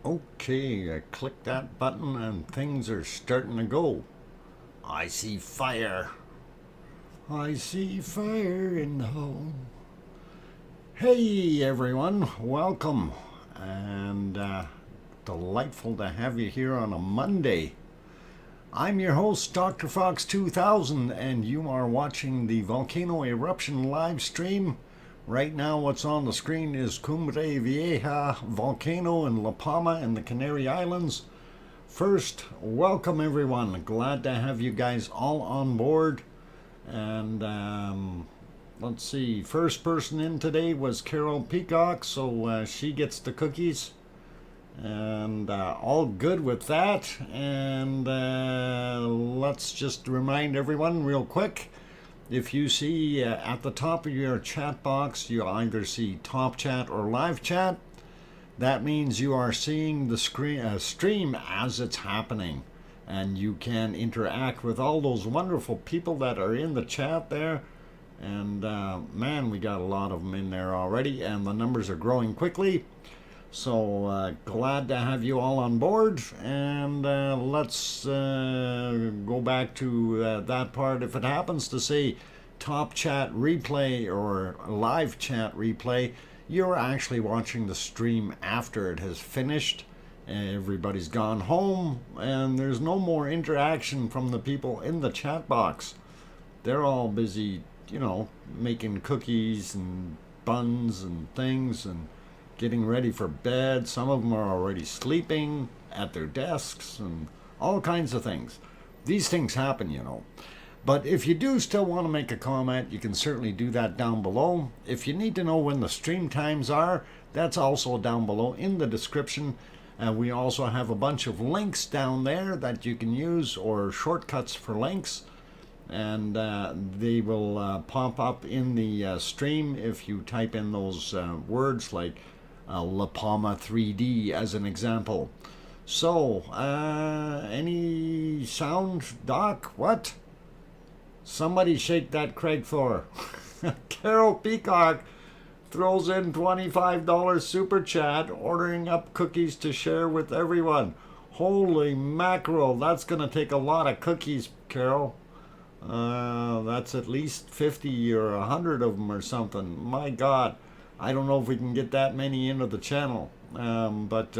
Okay, I click that button and things are starting to go. I see fire. I see fire in the home. Hey everyone, welcome. And delightful to have you here on a Monday. I'm your host, DrFox2000, and you are watching the Volcano Eruption live stream. Right now what's on the screen is Cumbre Vieja Volcano in La Palma in the Canary Islands. First, welcome everyone. Glad to have you guys all on board. And let's see, first person in today was Carol Peacock, so she gets the cookies. And all good with that. And let's just remind everyone real quick. If you see at the top of your chat box, you either see top chat or live chat. That means you are seeing the stream as it's happening. And you can interact with all those wonderful people that are in the chat there. And man, we got a lot of them in there already. And the numbers are growing quickly. So glad to have you all on board, and let's go back to that part. If it happens to say top chat replay or live chat replay, you're actually watching the stream after it has finished. Everybody's gone home and there's no more interaction from the people in the chat box. They're all busy, you know, making cookies and buns and things and getting ready for bed. Some of them are already sleeping at their desks and all kinds of things. These things happen, you know. But if you do still want to make a comment, you can certainly do that down below. If you need to know when the stream times are, that's also down below in the description. We also have a bunch of links down there that you can use, or shortcuts for links. And they will pop up in the stream if you type in those words like La Palma 3D as an example. So, any sound, Doc? What? Somebody shake that Craig Thor. Carol Peacock throws in $25 super chat, ordering up cookies to share with everyone. Holy mackerel, that's gonna take a lot of cookies, Carol. That's at least 50 or 100 of them or something. My God. I don't know if we can get that many into the channel, but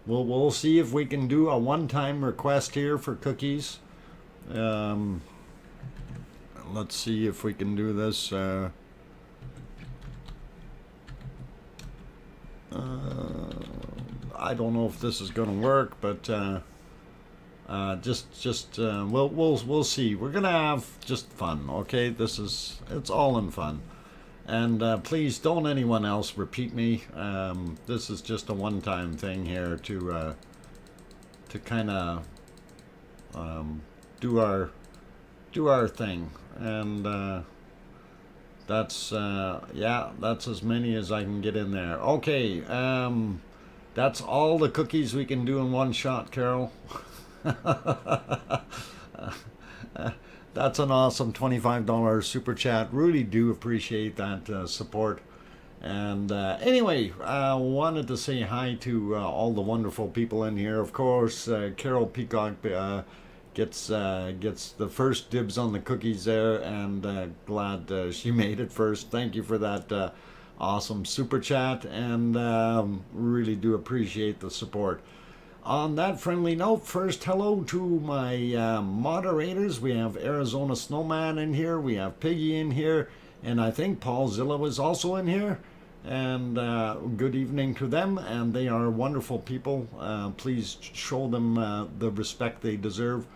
we'll see if we can do a one-time request here for cookies. Let's see if we can do this. I don't know if this is going to work, but we'll see. We're gonna have just fun, okay? It's all in fun. And please don't anyone else repeat me. This is just a one-time thing here to kind of do our thing. And that's yeah, that's as many as I can get in there. Okay, that's all the cookies we can do in one shot, Carol. That's an awesome $25 super chat. Really do appreciate that support. And anyway, I wanted to say hi to all the wonderful people in here. Of course, Carol Peacock gets the first dibs on the cookies there, and glad she made it first. Thank you for that awesome super chat, and really do appreciate the support. On that friendly note, first hello to my moderators. We have Arizona Snowman in here, we have Piggy in here, and I think Paul Zilla was also in here. And good evening to them, and they are wonderful people. Please show them the respect they deserve.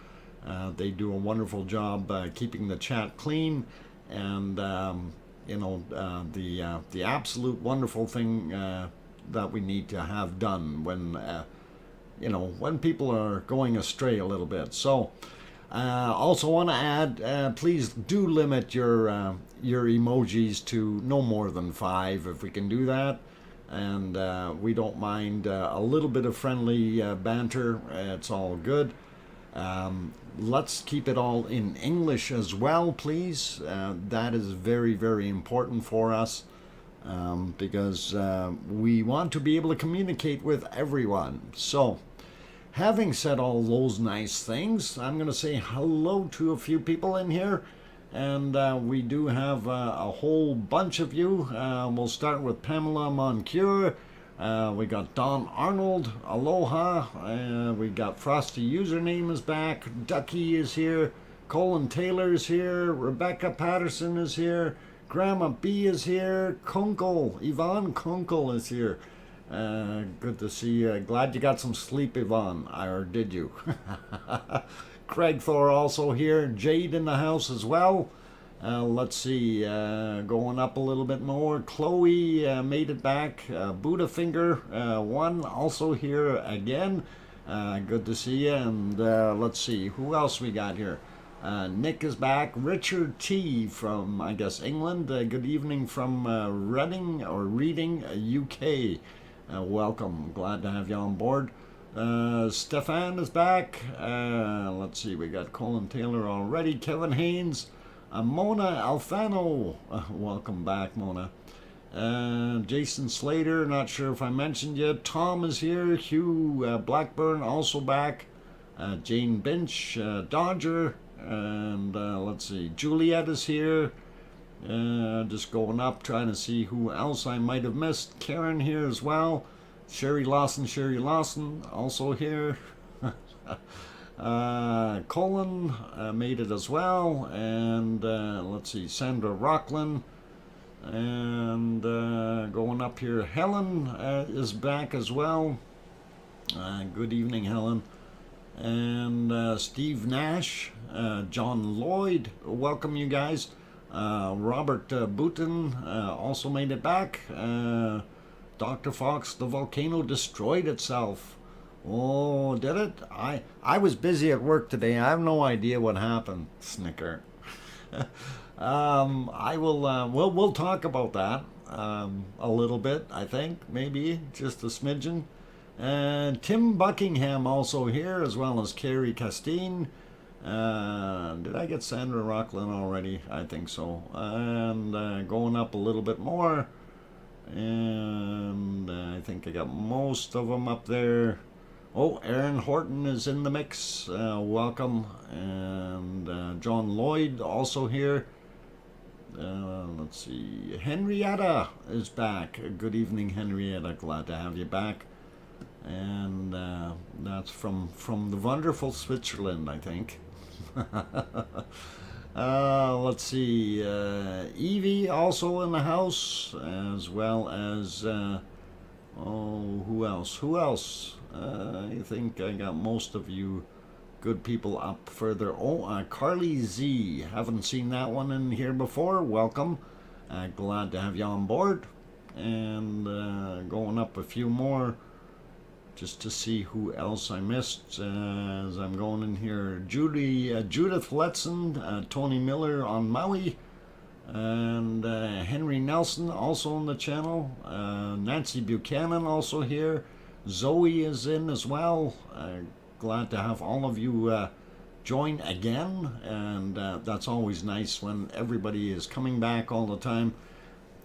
They do a wonderful job keeping the chat clean, and you know, the absolute wonderful thing that we need to have done when you know, when people are going astray a little bit. So also want to add, please do limit your emojis to no more than 5 if we can do that. And we don't mind a little bit of friendly banter. It's all good. Let's keep it all in English as well, please. That is very, very important for us. because we want to be able to communicate with everyone. So, having said all those nice things, I'm going to say hello to a few people in here. And we do have a whole bunch of you. We'll start with Pamela Moncure. We got Don Arnold. Aloha. We got Frosty Username is back. Ducky is here. Colin Taylor is here. Rebecca Patterson is here. Grandma B is here. Kunkel. Yvonne Kunkel is here. Good to see you. Glad you got some sleep, Yvonne. Or did you? Craig Thor also here. Jade in the house as well. Let's see. Going up a little bit more. Chloe made it back. Buddha Finger 1 also here again. Good to see you. And let's see. Who else we got here? Nick is back. Richard T from, I guess, England. Good evening from Reading, UK. Welcome. Glad to have you on board. Stefan is back. Let's see. We got Colin Taylor already. Kevin Haynes. Mona Alfano. Welcome back, Mona. Jason Slater. Not sure if I mentioned you. Tom is here. Hugh Blackburn also back. Jane Binch. Dodger. And let's see, Juliet is here. Just going up, trying to see who else I might have missed. Karen here as well. Sherry Lawson also here. Colin made it as well. And let's see, Sandra Rockland. And going up here, Helen is back as well. Good evening, Helen. And Steve Nash, John Lloyd, welcome you guys. Robert Booton also made it back. Dr. Fox, the volcano destroyed itself. Oh, did it? I was busy at work today. I have no idea what happened. Snicker. I will. We'll talk about that a little bit. I think maybe just a smidgen. And Tim Buckingham also here, as well as Carrie Castine. Did I get Sandra Rockland already? I think so. And going up a little bit more. And I think I got most of them up there. Oh, Aaron Horton is in the mix. Welcome. And John Lloyd also here. Let's see. Henrietta is back. Good evening, Henrietta. Glad to have you back. And that's from the wonderful Switzerland, I think. Let's see. Evie also in the house, as well as who else? I think I got most of you good people up further. Carly Z. Haven't seen that one in here before. Welcome. Glad to have you on board. And going up a few more, just to see who else I missed as I'm going in here. Judith Letson, Tony Miller on Maui, and Henry Nelson also on the channel. Nancy Buchanan also here. Zoe is in as well. Glad to have all of you join again, and that's always nice when everybody is coming back all the time.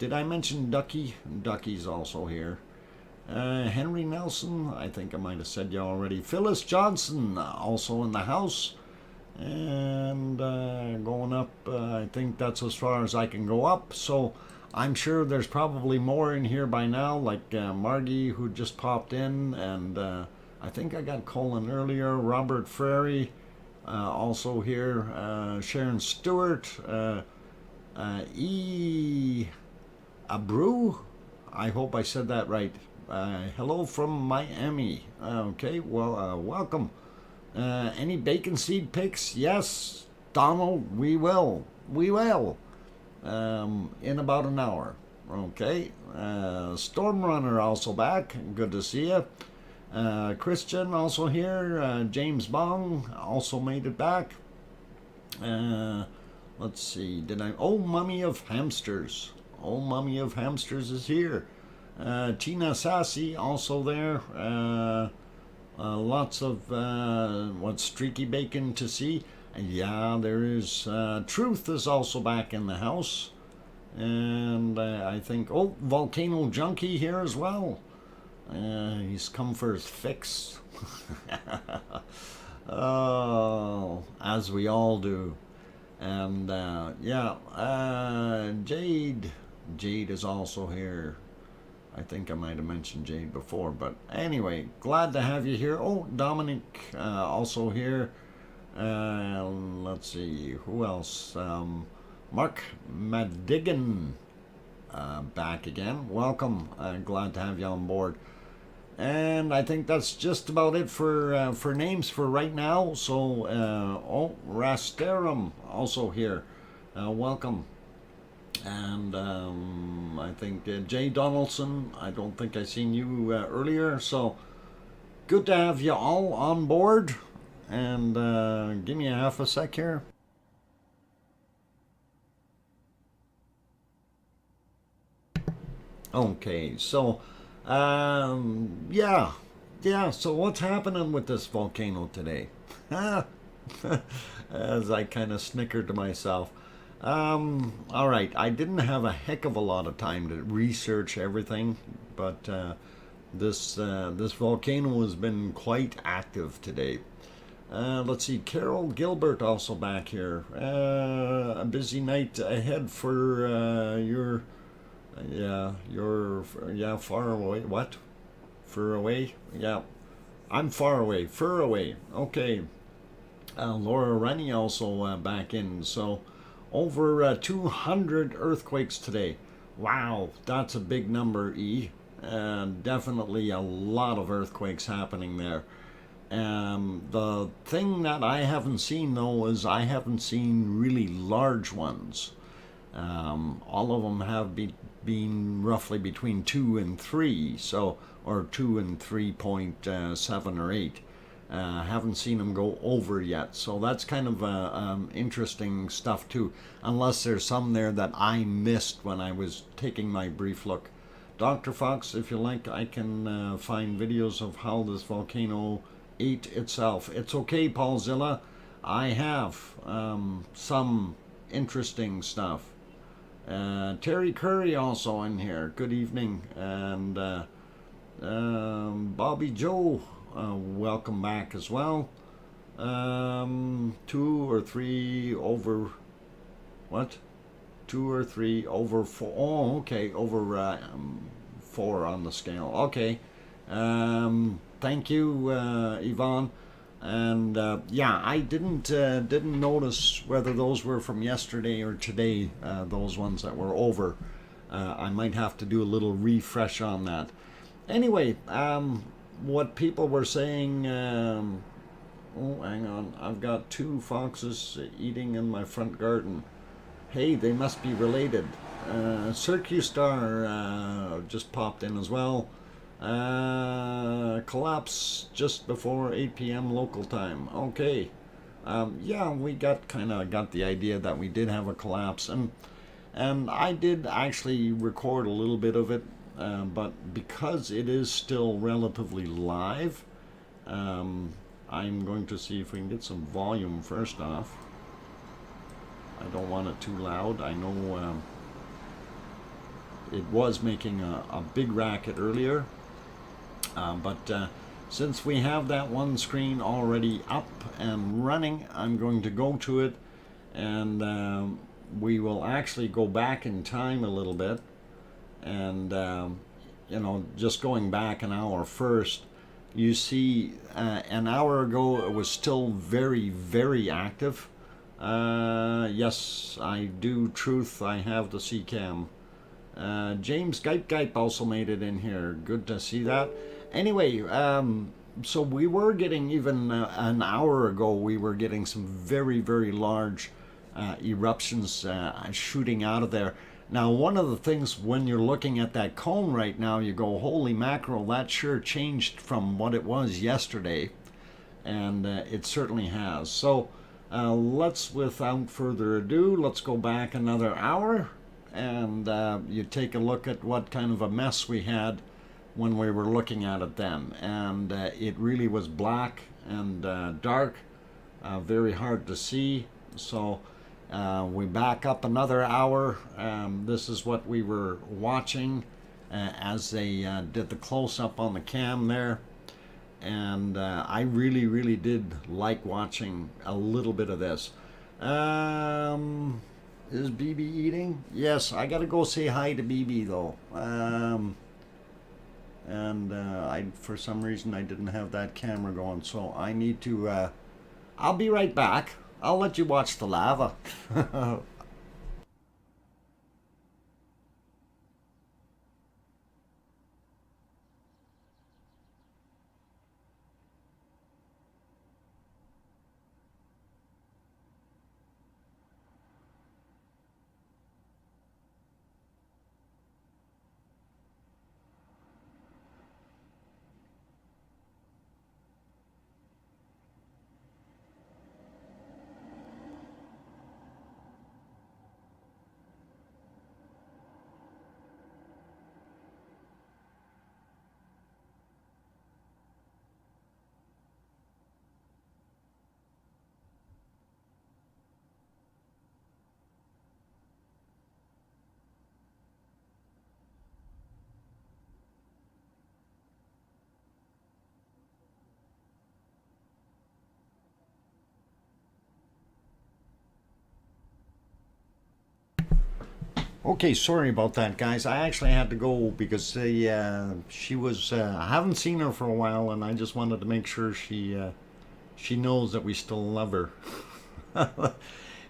Did I mention Ducky? Ducky's also here. Henry Nelson, I think I might have said you already. Phyllis Johnson, also in the house. And going up, I think that's as far as I can go up. So I'm sure there's probably more in here by now, like Margie, who just popped in. And I think I got Colin earlier. Robert Frary, also here. Sharon Stewart. E. Abreu. I hope I said that right. Hello from Miami. Okay, well, welcome. Any bacon seed picks? Yes, Donald, we will. We will. In about an hour. Okay. Stormrunner also back. Good to see you. Christian also here. James Bong also made it back. Let's see. Did I? Oh, Mummy of Hamsters. Oh, Mummy of Hamsters is here. Tina Sassy also there. Lots of streaky bacon to see. Yeah, there is. Truth is also back in the house. And I think, oh, Volcano Junkie here as well. He's come for his fix. Oh, as we all do. And yeah, Jade is also here. I think I might have mentioned Jade before, but anyway, glad to have you here. Oh, Dominic also here. Let's see, who else? Mark Madigan back again. Welcome. Glad to have you on board. And I think that's just about it for names for right now. So, oh, Rasterum also here. Welcome. And I think Jay Donaldson, I don't think I seen you earlier. So, good to have you all on board. And give me a half a sec here. Okay, so yeah, so what's happening with this volcano today? As I kind of snickered to myself. All right, I didn't have a heck of a lot of time to research everything, but this volcano has been quite active today. Let's see, Carol Gilbert also back here. A busy night ahead for your far away. What? Fur away? Yeah, I'm far away. Fur away. Okay. Laura Rennie also back in. So over 200 earthquakes today. Wow, that's a big number, E. Definitely a lot of earthquakes happening there. The thing that I haven't seen though is I haven't seen really large ones. All of them have been roughly between 2 and 3, so, or 2 and 3.7 or 8. Haven't seen them go over yet, so that's kind of interesting stuff too, unless there's some there that I missed when I was taking my brief look. Dr. Fox, if you like, I can find videos of how this volcano ate itself. It's okay, Paulzilla, I have some interesting stuff. Terry Curry also in here. Good evening. And Bobby Joe, welcome back as well. 2 or 3 over... What? 2 or 3 over 4. Oh, okay. Over 4 on the scale. Okay. Thank you, Yvonne. And yeah, I didn't notice whether those were from yesterday or today, those ones that were over. I might have to do a little refresh on that. Anyway, what people were saying, oh, hang on, I've got 2 foxes eating in my front garden. Hey, they must be related. Circustar just popped in as well. Collapse just before 8 p.m. local time. Okay. Yeah, we got the idea that we did have a collapse, and I did actually record a little bit of it, but because it is still relatively live, I'm going to see if we can get some volume first off. I don't want it too loud. I know it was making a big racket earlier. But since we have that one screen already up and running, I'm going to go to it, and we will actually go back in time a little bit, and you know, just going back an hour first. You see, an hour ago it was still very, very active. Yes, I do. Truth, I have the CCAM. James Gipe also made it in here. Good to see that. Anyway, so we were getting, even an hour ago, we were getting some very, very large eruptions shooting out of there. Now, one of the things when you're looking at that cone right now, you go, holy mackerel, that sure changed from what it was yesterday. And it certainly has. So let's, without further ado, let's go back another hour. And you take a look at what kind of a mess we had when we were looking at it then. And it really was black and dark, very hard to see. So We back up another hour. This is what we were watching as they did the close-up on the cam there. And I really, really did like watching a little bit of this. Is BB eating? Yes, I gotta go say hi to BB though. For some reason I didn't have that camera going, so I need to, I'll be right back. I'll let you watch the lava. Okay, sorry about that, guys. I actually had to go because she was. I haven't seen her for a while, and I just wanted to make sure she knows that we still love her.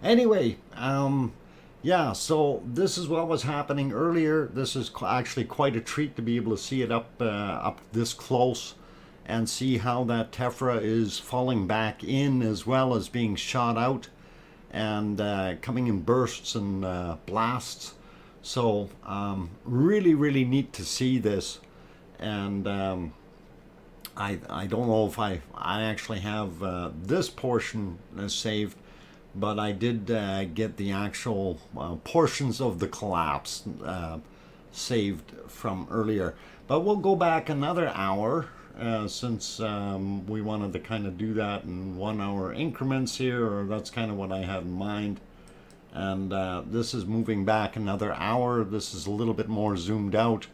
Anyway, yeah. So this is what was happening earlier. This is actually quite a treat to be able to see it up this close, and see how that tephra is falling back in as well as being shot out, and coming in bursts and blasts. So really, really neat to see this, and I don't know if I actually have this portion saved, but I did get the actual portions of the collapse saved from earlier. But we'll go back another hour since we wanted to kind of do that in 1 hour increments here, or that's kind of what I had in mind. And this is moving back another hour. This is a little bit more zoomed out,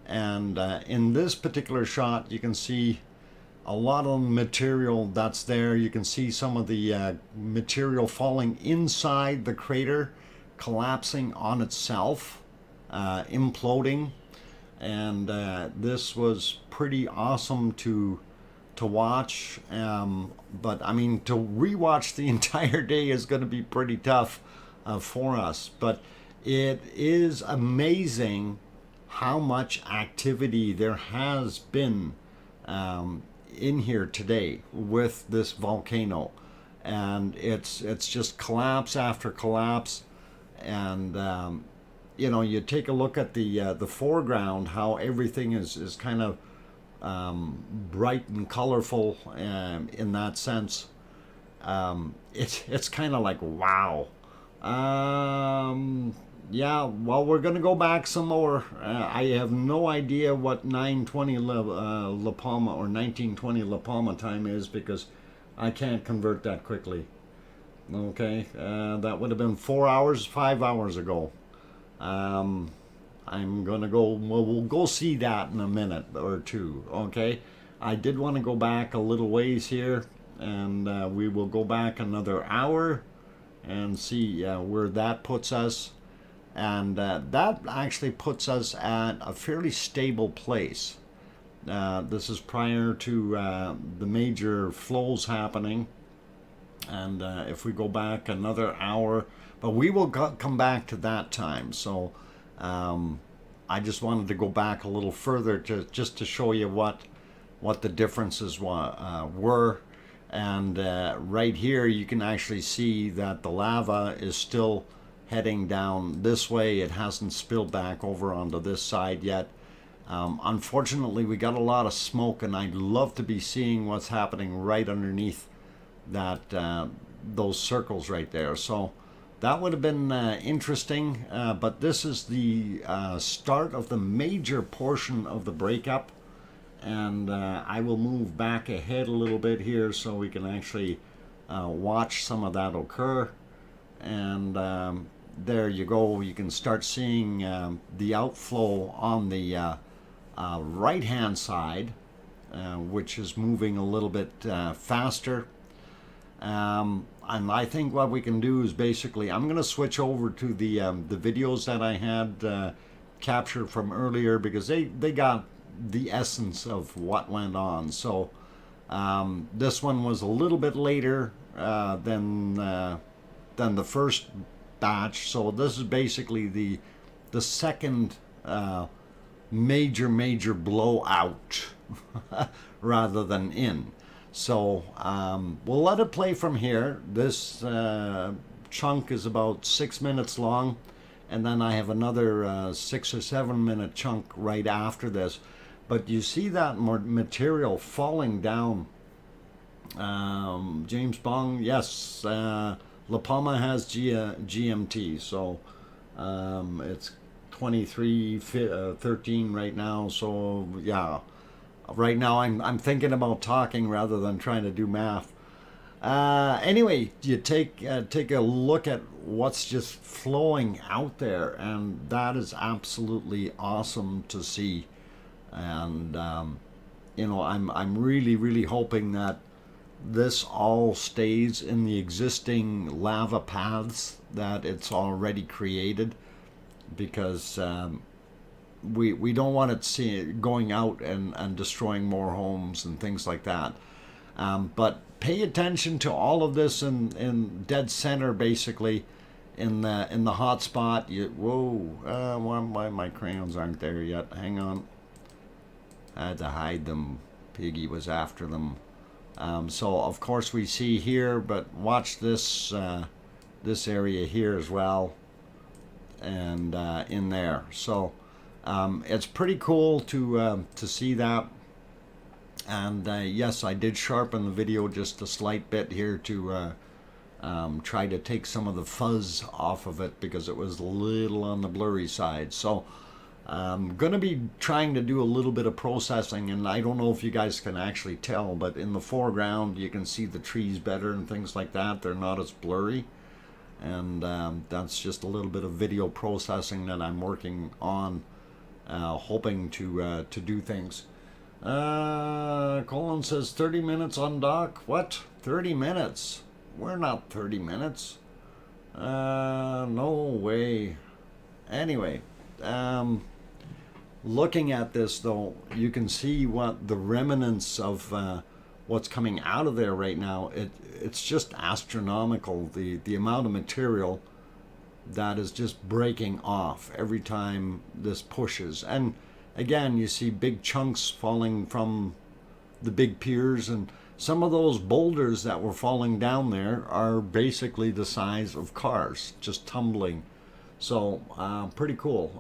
and in this particular shot you can see a lot of material that's there. You can see some of the material falling inside the crater, collapsing on itself, imploding, and this was pretty awesome to watch, but I mean, to rewatch the entire day is going to be pretty tough for us. But it is amazing how much activity there has been in here today with this volcano, and it's just collapse after collapse. And you know, you take a look at the foreground, how everything is kind of bright and colorful in that sense. It's kind of like, wow. Yeah, well, we're gonna go back some more. I have no idea what 9:20 La Palma or 1920 La Palma time is, because I can't convert that quickly. Okay, that would have been 4 hours, 5 hours ago. I'm gonna go. We'll go see that in a minute or two. Okay, I did want to go back a little ways here, and we will go back another hour and see where that puts us. And that actually puts us at a fairly stable place. This is prior to the major flows happening, and if we go back another hour, but we will come back to that time. So I just wanted to go back a little further just to show you what the differences were. And right here you can actually see that the lava is still heading down this way. It hasn't spilled back over onto this side yet. Unfortunately, we got a lot of smoke, and I'd love to be seeing what's happening right underneath that those circles right there. So that would have been interesting, but this is the start of the major portion of the breakup. And I will move back ahead a little bit here so we can actually watch some of that occur. and there you go. You can start seeing the outflow on the right hand side, which is moving a little bit faster. And I think what we can do is basically, I'm going to switch over to the videos that I had captured from earlier, because they got the essence of what went on. So this one was a little bit later than the first batch. So this is basically the second major blowout rather than in. So we'll let it play from here. This chunk is about 6 minutes long, and then I have another 6 or 7 minute chunk right after this. But you see that material falling down. James Bong, yes, La Palma has GMT, so it's 23:13 right now. So yeah, right now I'm thinking about talking rather than trying to do math. Anyway, you take a look at what's just flowing out there, and that is absolutely awesome to see. And you know, I'm really hoping that this all stays in the existing lava paths that it's already created, because we don't want it going out and destroying more homes and things like that. But pay attention to all of this in dead center, basically, in the hot spot. Why my crayons aren't there yet? Hang on. I had to hide them. Piggy was after them. So of course we see here, but watch this this area here as well, and in there. So it's pretty cool to see that. And yes, I did sharpen the video just a slight bit here to try to take some of the fuzz off of it, because it was a little on the blurry side. So I'm going to be trying to do a little bit of processing, and I don't know if you guys can actually tell, but in the foreground you can see the trees better and things like that. They're not as blurry, and that's just a little bit of video processing that I'm working on, hoping to do things. Colin says 30 minutes on dock. What? 30 minutes? We're not 30 minutes. No way. Anyway, looking at this though, you can see what the remnants of what's coming out of there right now. It's just astronomical, the amount of material that is just breaking off every time this pushes. And again, you see big chunks falling from the big piers, and some of those boulders that were falling down there are basically the size of cars, just tumbling. So pretty cool.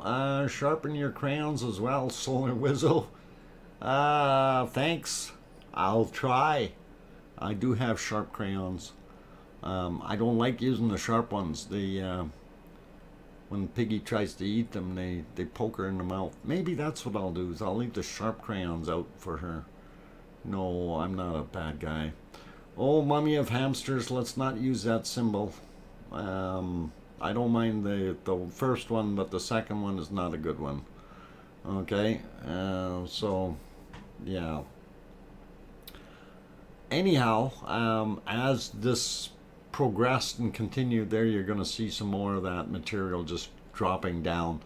Sharpen your crayons as well, Solar Wizzo. Thanks. I'll try. I do have sharp crayons. I don't like using the sharp ones. When Piggy tries to eat them, they poke her in the mouth. Maybe that's what I'll do, is I'll leave the sharp crayons out for her. No, I'm not a bad guy. Oh, mummy of hamsters, let's not use that symbol. I don't mind the first one, but the second one is not a good one. Okay, so yeah. Anyhow, as this progressed and continued, there you're going to see some more of that material just dropping down,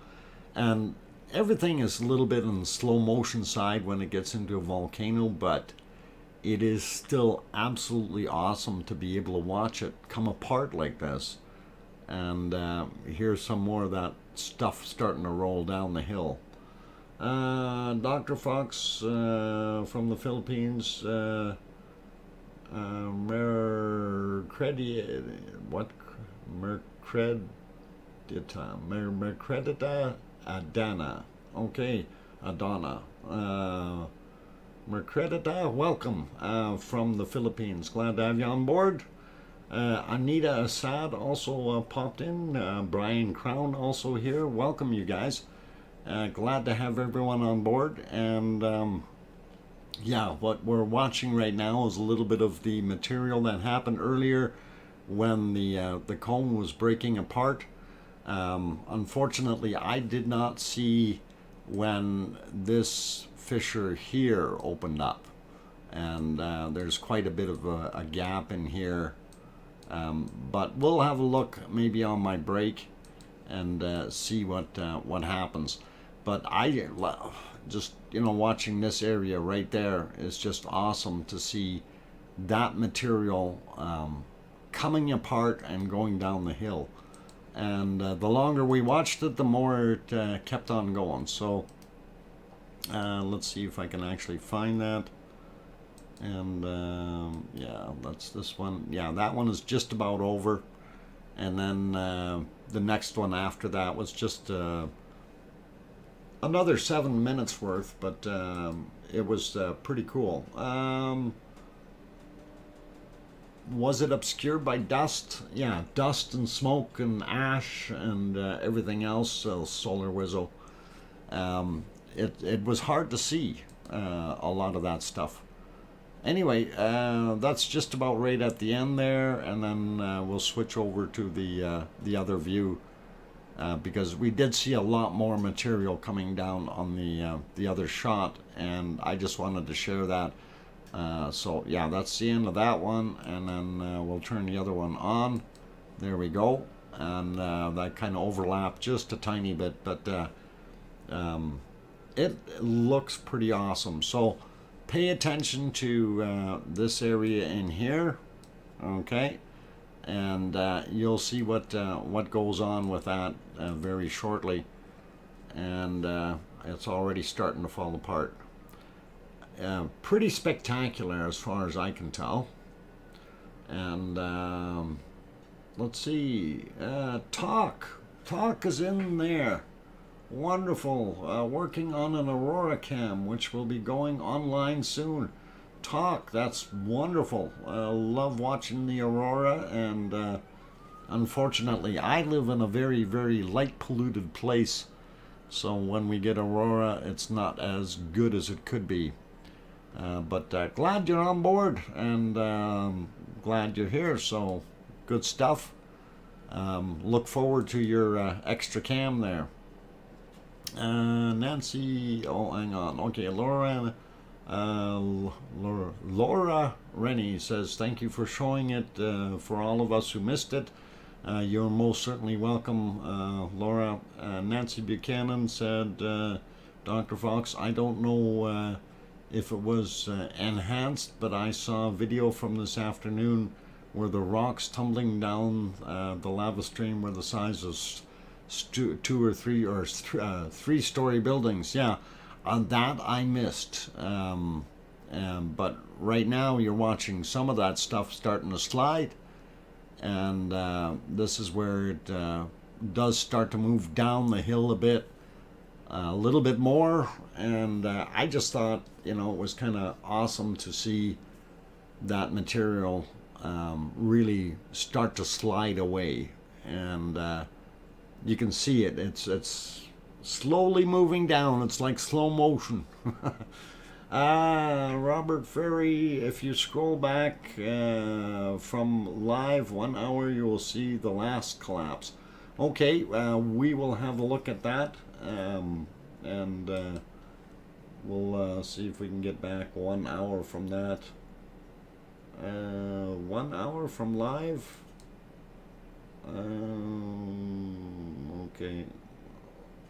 and everything is a little bit in the slow motion side when it gets into a volcano, but it is still absolutely awesome to be able to watch it come apart like this. And here's some more of that stuff starting to roll down the hill. Dr. Fox from the Philippines, Mercredita Adana. Okay, Adana. Mercredita, welcome from the Philippines. Glad to have you on board. Anita Assad also popped in. Brian Crown also here. Welcome, you guys. Glad to have everyone on board. And yeah, what we're watching right now is a little bit of the material that happened earlier when the cone was breaking apart. Unfortunately, I did not see when this fissure here opened up, and there's quite a bit of a gap in here. But we'll have a look maybe on my break and see what happens. But I just, watching this area right there is just awesome to see that material coming apart and going down the hill. And the longer we watched it, the more it kept on going. So let's see if I can actually find that. And yeah, that's this one. Yeah, that one is just about over. And then the next one after that was just another 7 minutes worth, but it was pretty cool. Was it obscured by dust? Yeah, dust and smoke and ash and everything else, solar whistle. It was hard to see a lot of that stuff. Anyway, that's just about right at the end there, and then we'll switch over to the other view because we did see a lot more material coming down on the other shot, and I just wanted to share that. So yeah, that's the end of that one, and then we'll turn the other one on. There we go, and that kind of overlapped just a tiny bit, but it looks pretty awesome. So pay attention to this area in here, okay, and you'll see what goes on with that very shortly. And it's already starting to fall apart. Pretty spectacular as far as I can tell. And let's see, Talk is in there. Wonderful. Working on an Aurora cam, which will be going online soon. Talk, that's wonderful. Love watching the Aurora, and unfortunately I live in a very, very light polluted place, so when we get Aurora it's not as good as it could be. But glad you're on board, and glad you're here, so good stuff. Look forward to your extra cam there. Nancy, oh, hang on. Okay, Laura Rennie says, thank you for showing it for all of us who missed it. You're most certainly welcome, Laura. Nancy Buchanan said, Dr. Fox, I don't know if it was enhanced, but I saw a video from this afternoon where the rocks tumbling down the lava stream were the size of two or three or three-story buildings. Yeah, that I missed. But right now you're watching some of that stuff starting to slide, and this is where it does start to move down the hill a little bit more. And I just thought, it was kind of awesome to see that material really start to slide away, and you can see it. It's slowly moving down. It's like slow motion. Robert Ferry, if you scroll back from live 1 hour, you will see the last collapse. Okay, we will have a look at that, and we'll see if we can get back 1 hour from that. 1 hour from live. Okay,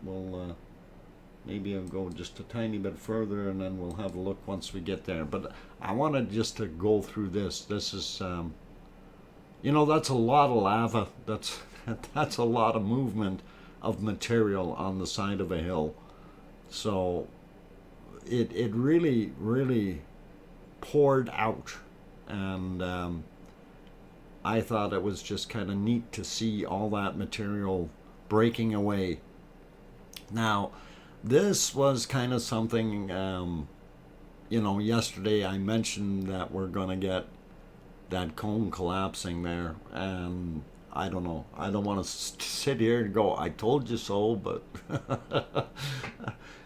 well, maybe I'll go just a tiny bit further, and then we'll have a look once we get there. But I wanted just to go through this. This is, that's a lot of lava. That's a lot of movement of material on the side of a hill. So it really, really poured out, and I thought it was just kind of neat to see all that material breaking away. Now, this was kind of something, yesterday I mentioned that we're going to get that cone collapsing there, and I don't know. I don't want to sit here and go, I told you so, but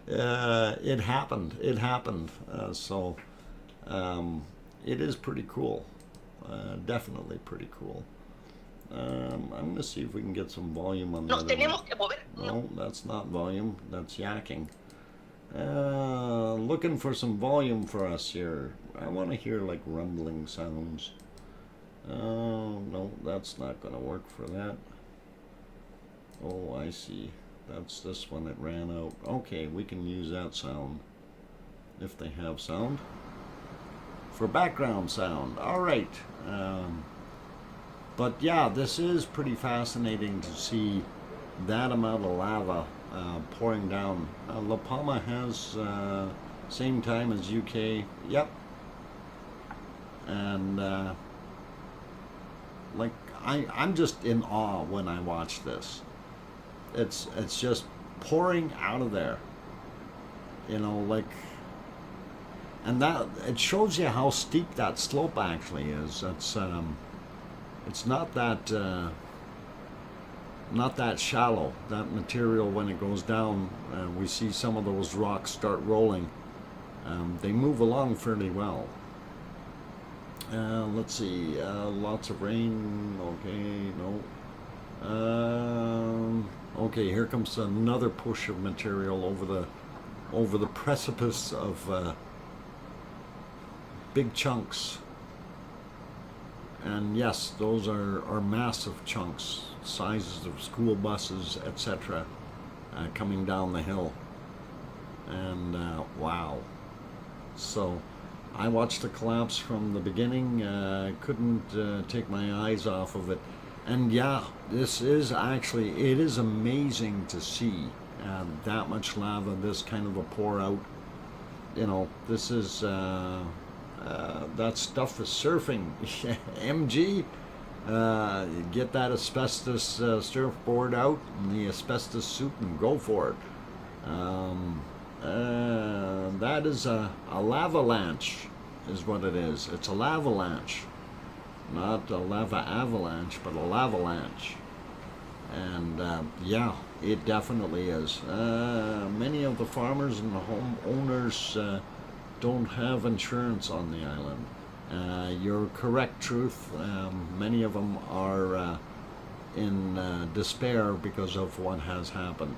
it happened. It happened. So it is pretty cool. Definitely pretty cool. I'm gonna see if we can get some volume on Nos that. tenemos que mover. No, that's not volume. That's yakking. Looking for some volume for us here. I want to hear like rumbling sounds. No, that's not gonna work for that. Oh, I see. That's this one that ran out. Okay, we can use that sound if they have sound for background sound. All right. But yeah, this is pretty fascinating to see that amount of lava pouring down. La Palma has same time as UK. Yep. And like I'm just in awe when I watch this. It's just pouring out of there. You know, like, and that it shows you how steep that slope actually is. It's not that shallow. That material, when it goes down, we see some of those rocks start rolling. They move along fairly well. Let's see. Lots of rain. Okay, no. Okay, here comes another push of material over the precipice of big chunks. And yes, those are massive chunks, sizes of school buses, etc., coming down the hill. And wow. So I watched the collapse from the beginning. Couldn't take my eyes off of it. And yeah, this is actually, it is amazing to see that much lava, this kind of a pour out. You know, this is, that stuff is surfing. MG, get that asbestos surfboard out and the asbestos suit and go for it. That is a lavalanche, is what it is. It's a lavalanche. Not a lava avalanche, but a lavalanche. And yeah, it definitely is. Many of the farmers and the homeowners don't have insurance on the island. You're correct, Truth. Many of them are in despair because of what has happened.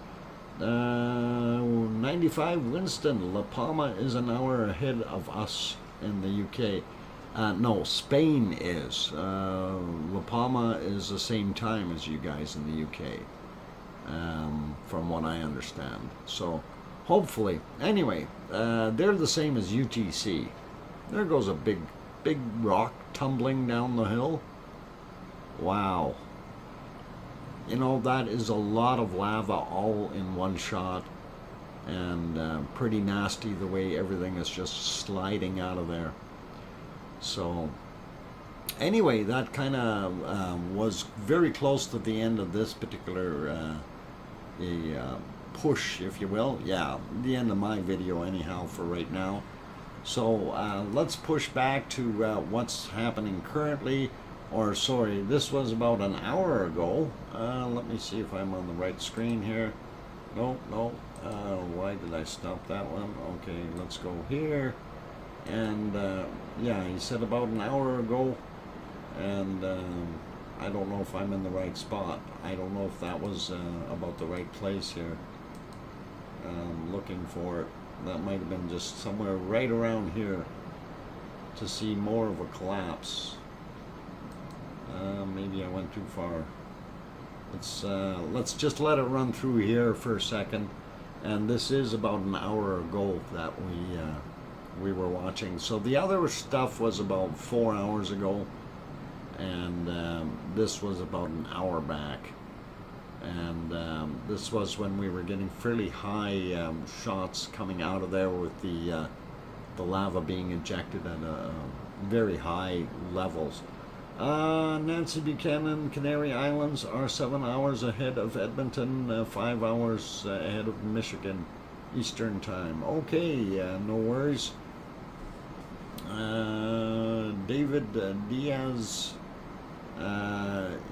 95 Winston. La Palma is an hour ahead of us in the UK. No, Spain is. La Palma is the same time as you guys in the UK, from what I understand. So, hopefully. Anyway, they're the same as UTC. There goes a big rock tumbling down the hill. Wow. You know, that is a lot of lava all in one shot. And pretty nasty the way everything is just sliding out of there. So, anyway, that kind of was very close to the end of this particular push, if you will. Yeah, the end of my video anyhow for right now. So, let's push back to what's happening currently. Or, sorry, this was about an hour ago. Let me see if I'm on the right screen here. No. Why did I stop that one? Okay, let's go here. And yeah, he said about an hour ago, and I don't know if I'm in the right spot. I don't know if that was about the right place here. Looking for it. That might have been just somewhere right around here to see more of a collapse. Maybe I went too far. Let's just let it run through here for a second. And this is about an hour ago that we were watching. So the other stuff was about 4 hours ago, and this was about an hour back. And this was when we were getting fairly high shots coming out of there with the lava being ejected at very high levels. Nancy Buchanan, Canary Islands are 7 hours ahead of Edmonton, 5 hours ahead of Michigan Eastern Time. Okay, no worries. David Diaz,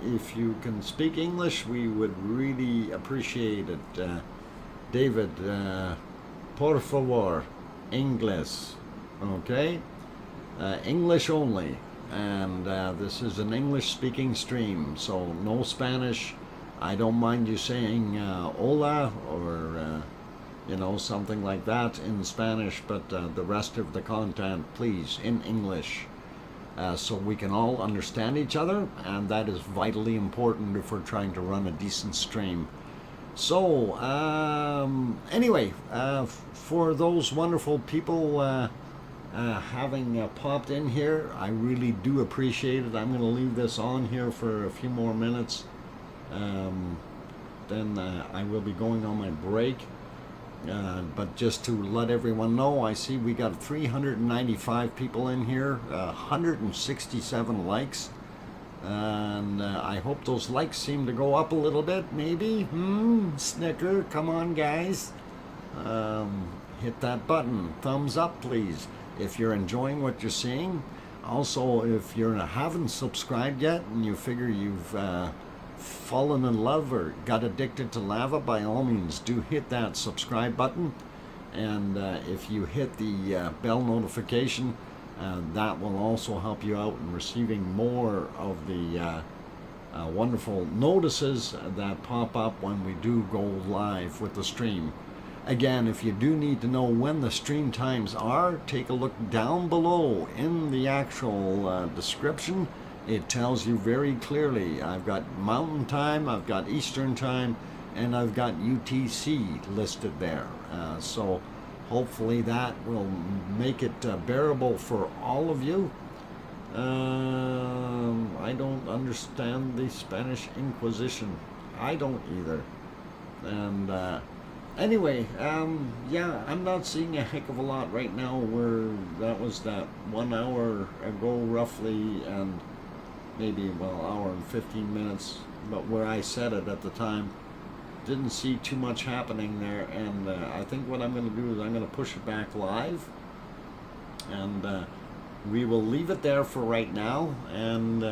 if you can speak English, we would really appreciate it. David, por favor, English, okay? English only. and this is an English-speaking stream, so no Spanish. I don't mind you saying hola or you know, something like that in Spanish, but the rest of the content, please, in English, so we can all understand each other, and that is vitally important if we're trying to run a decent stream. So, anyway, for those wonderful people having popped in here, I really do appreciate it. I'm going to leave this on here for a few more minutes. Then I will be going on my break. But just to let everyone know, I see we got 395 people in here, 167 likes, and I hope those likes seem to go up a little bit, maybe. Snicker, come on guys, hit that button, thumbs up please, if you're enjoying what you're seeing. Also, if you haven't subscribed yet and you figure you've fallen in love or got addicted to lava, by all means do hit that subscribe button, and if you hit the bell notification, that will also help you out in receiving more of the wonderful notices that pop up when we do go live with the stream. Again, if you do need to know when the stream times are, take a look down below in the actual description. It tells you very clearly. I've got Mountain Time, I've got Eastern Time, and I've got UTC listed there. So hopefully that will make it bearable for all of you. I don't understand the Spanish Inquisition. I don't either. And anyway, yeah, I'm not seeing a heck of a lot right now where that was that 1 hour ago roughly, and maybe, well, hour and 15 minutes, but where I said it at the time, didn't see too much happening there. And I think what I'm going to do is I'm going to push it back live, and we will leave it there for right now. And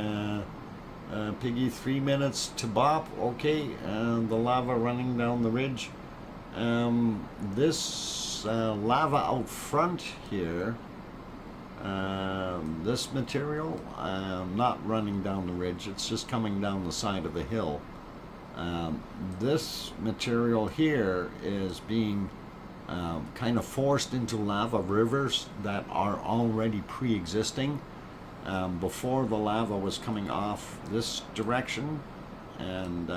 Piggy, 3 minutes to bop. Okay, and the lava running down the ridge. This lava out front here, this material, not running down the ridge, it's just coming down the side of the hill. This material here is being kind of forced into lava rivers that are already pre-existing. Before, the lava was coming off this direction, and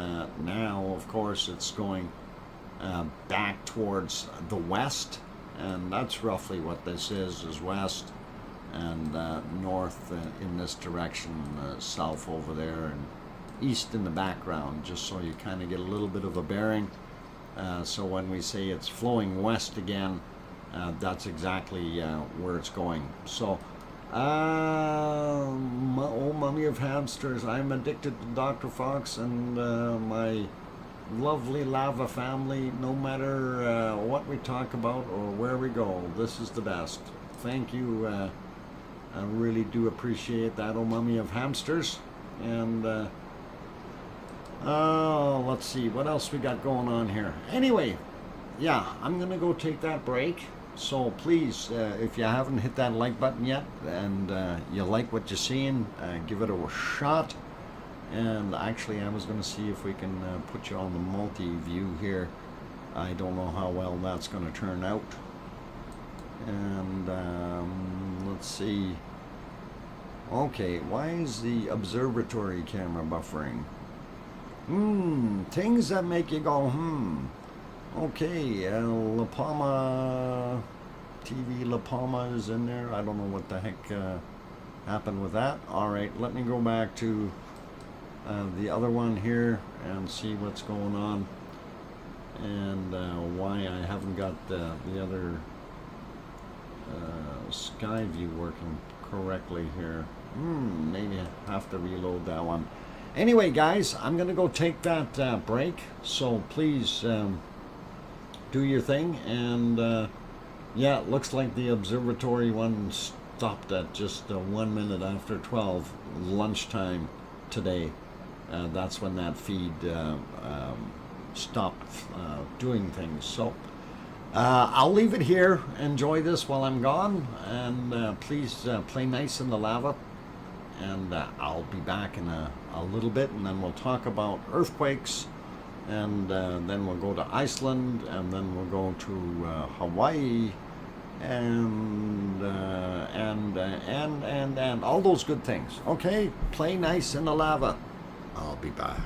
now of course it's going back towards the west, and that's roughly what this is west, and north in this direction, south over there, and east in the background, just so you kind of get a little bit of a bearing. So when we say it's flowing west again, that's exactly where it's going. So, oh mummy of hamsters, I'm addicted to Dr. Fox and my lovely lava family. No matter what we talk about or where we go, this is the best. Thank you. I really do appreciate that, oh mummy of hamsters. And let's see what else we got going on here. Anyway, yeah, I'm gonna go take that break. So please, if you haven't hit that like button yet, and you like what you're seeing, give it a shot. And actually, I was going to see if we can put you on the multi-view here. I don't know how well that's going to turn out. And let's see. Okay, why is the observatory camera buffering? Things that make you go, Okay, La Palma TV, La Palma is in there. I don't know what the heck happened with that. Alright, let me go back to the other one here and see what's going on, and why I haven't got the other sky view working correctly here. Maybe I have to reload that one. Anyway guys, I'm gonna go take that break, so please do your thing. And yeah, it looks like the observatory one stopped at just 1 minute after 12 lunchtime today. That's when that feed stopped doing things. So I'll leave it here. Enjoy this while I'm gone, and please play nice in the lava. and I'll be back in a little bit, and then we'll talk about earthquakes, and then we'll go to Iceland, and then we'll go to Hawaii, and all those good things. Okay, play nice in the lava. I'll be back.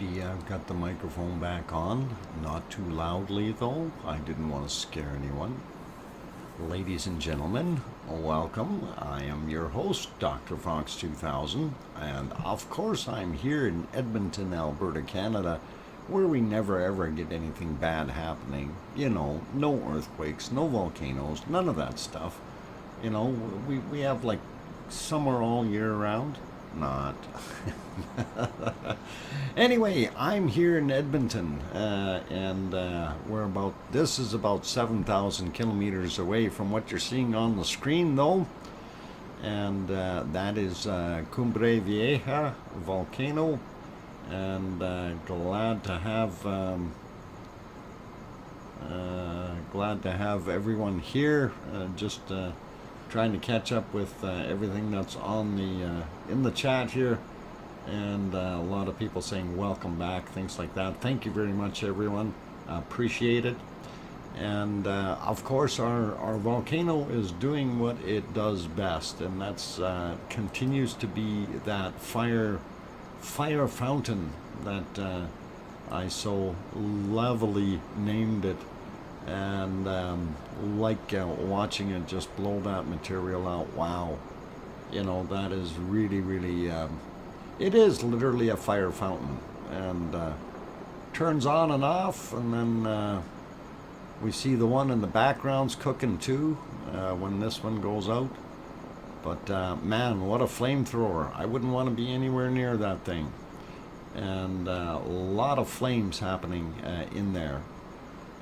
Alrighty, I've got the microphone back on. Not too loudly though. I didn't want to scare anyone. Ladies and gentlemen, welcome. I am your host, DrFox2000, and of course I'm here in Edmonton, Alberta, Canada, where we never ever get anything bad happening. You know, no earthquakes, no volcanoes, none of that stuff. You know, we have like summer all year round. Not. Anyway, I'm here in Edmonton, and this is about 7,000 kilometers away from what you're seeing on the screen, though. And that is Cumbre Vieja volcano, and glad to have everyone here. Just trying to catch up with everything that's on the in the chat here, and a lot of people saying welcome back, things like that. Thank you very much, everyone. Appreciate it. And of course our volcano is doing what it does best, and that's continues to be that fire fountain that I so lovely named it. And like watching it just blow that material out. Wow, you know, that is really it is literally a fire fountain, and turns on and off, and then we see the one in the background's cooking too when this one goes out. But man, what a flamethrower. I wouldn't want to be anywhere near that thing. And a lot of flames happening in there.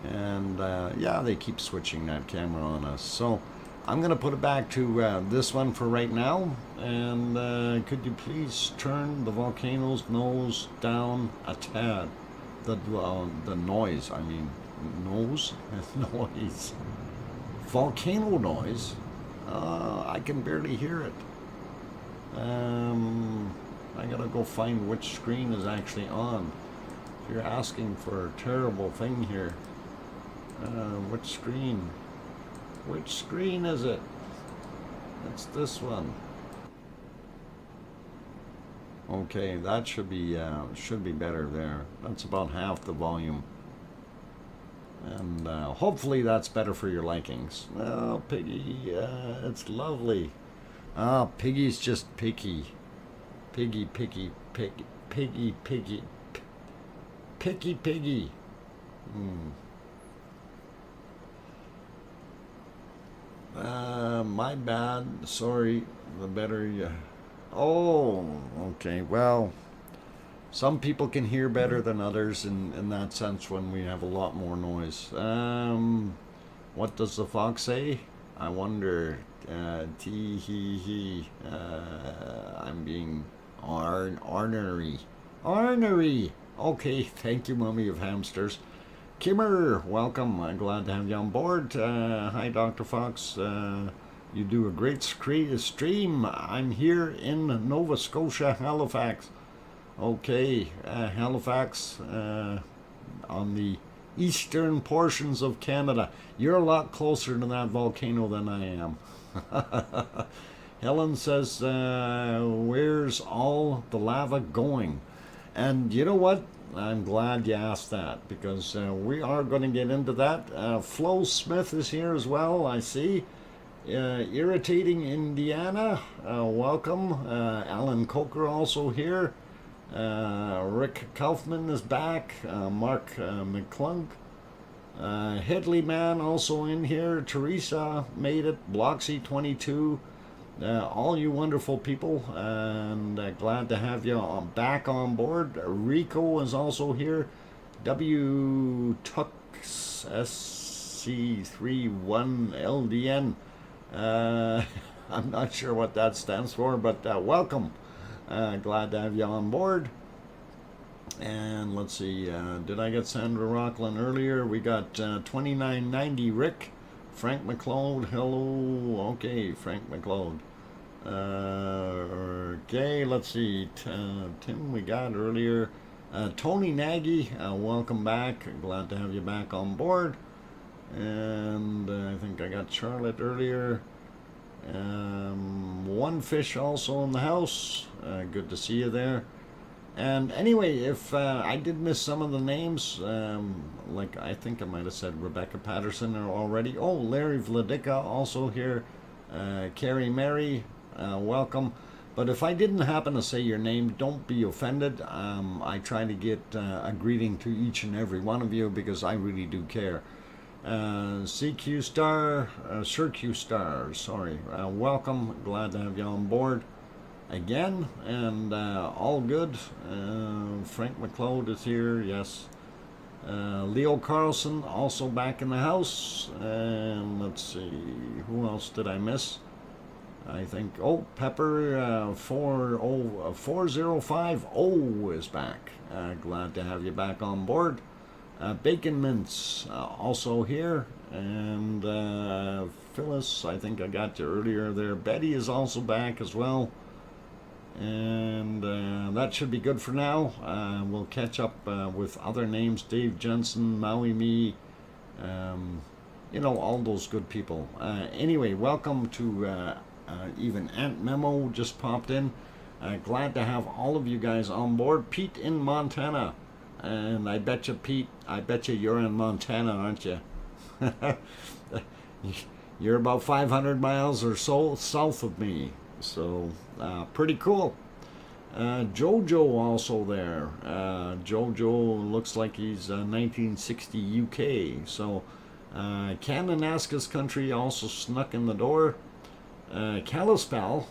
And yeah, they keep switching that camera on us, so I'm gonna put it back to this one for right now. And could you please turn the volcano's nose down a tad? The noise, I mean, nose noise, volcano noise. I can barely hear it. I gotta go find which screen is actually on. If you're asking for a terrible thing here. Which screen? Which screen is it? It's this one. Okay, that should be better there. That's about half the volume. And hopefully that's better for your likings. Oh, Piggy, it's lovely. Ah, Piggy's just picky. Piggy. Picky. My bad. Sorry. The better you... Oh, okay. Well, some people can hear better than others in that sense when we have a lot more noise. What does the fox say? I wonder. Tee hee hee. I'm being ornery. Ornery. Okay, thank you, mummy of hamsters. Kimmer, welcome. I'm glad to have you on board. Hi, Dr. Fox. You do a great stream. I'm here in Nova Scotia, Halifax. Okay, Halifax, on the eastern portions of Canada. You're a lot closer to that volcano than I am. Helen says, where's all the lava going? And you know what? I'm glad you asked that, because we are going to get into that. Flo Smith is here as well, I see. Irritating Indiana, welcome. Alan Coker also here. Rick Kaufman is back. Mark McClung. Headley Man also in here. Teresa made it. Bloxy22. All you wonderful people, and glad to have you back on board. Rico is also here. W Tux SC31LDN. I'm not sure what that stands for, but welcome. Glad to have you on board. And let's see, did I get Sandra Rockland earlier? We got 2990 Rick. Frank McLeod, hello. Okay, Frank McLeod. Okay, let's see. Tim, we got earlier. Tony Nagy, welcome back. Glad to have you back on board. And I think I got Charlotte earlier. One Fish also in the house. Good to see you there. And anyway, if I did miss some of the names, like I think I might have said Rebecca Patterson already. Oh, Larry Vladica also here. Carrie Mary, welcome. But if I didn't happen to say your name, don't be offended. I try to get a greeting to each and every one of you because I really do care. CQ Star, Sir Q Star, sorry. Welcome, glad to have you on board again, and all good. Frank McLeod is here, yes. Leo Carlson also back in the house. And let's see, who else did I miss? I think, oh, Pepper 4050 is back. Glad to have you back on board. Bacon Mints also here. And Phyllis, I think I got you earlier there. Betty is also back as well. And that should be good for now. We'll catch up with other names. Dave Jensen, Maui Me, you know, all those good people. Anyway, welcome to even Aunt Memo just popped in. Glad to have all of you guys on board. Pete in Montana. And I bet you, Pete, I bet you you're in Montana, aren't you? You're about 500 miles or so south of me. So, pretty cool. Jojo also there. Jojo looks like he's 1960 UK. So, Kananaska's country also snuck in the door. Kalispell.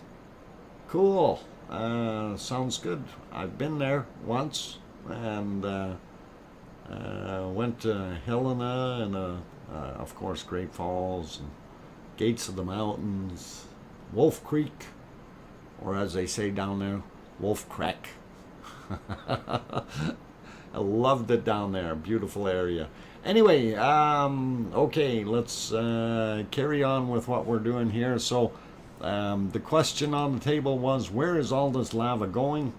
Cool. Sounds good. I've been there once. And went to Helena and, of course, Great Falls and Gates of the Mountains, Wolf Creek, or as they say down there, Wolf Creek. I loved it down there. Beautiful area. Anyway, okay, let's carry on with what we're doing here. So the question on the table was, where is all this lava going?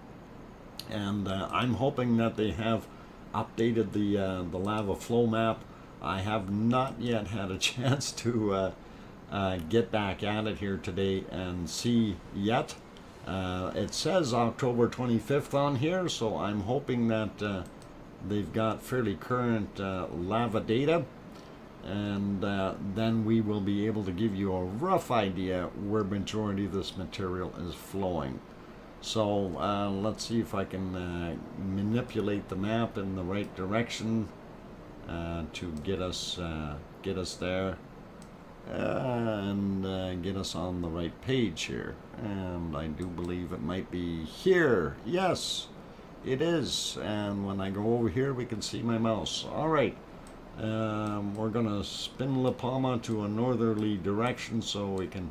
And I'm hoping that they have updated the lava flow map. I have not yet had a chance to get back at it here today and see yet. It says October 25th on here, so I'm hoping that they've got fairly current lava data, and then we will be able to give you a rough idea where majority of this material is flowing. So let's see if I can manipulate the map in the right direction to get us there and get us on the right page here. And I do believe it might be here. Yes, it is. And when I go over here, we can see my mouse. All right. We're gonna spin La Palma to a northerly direction so we can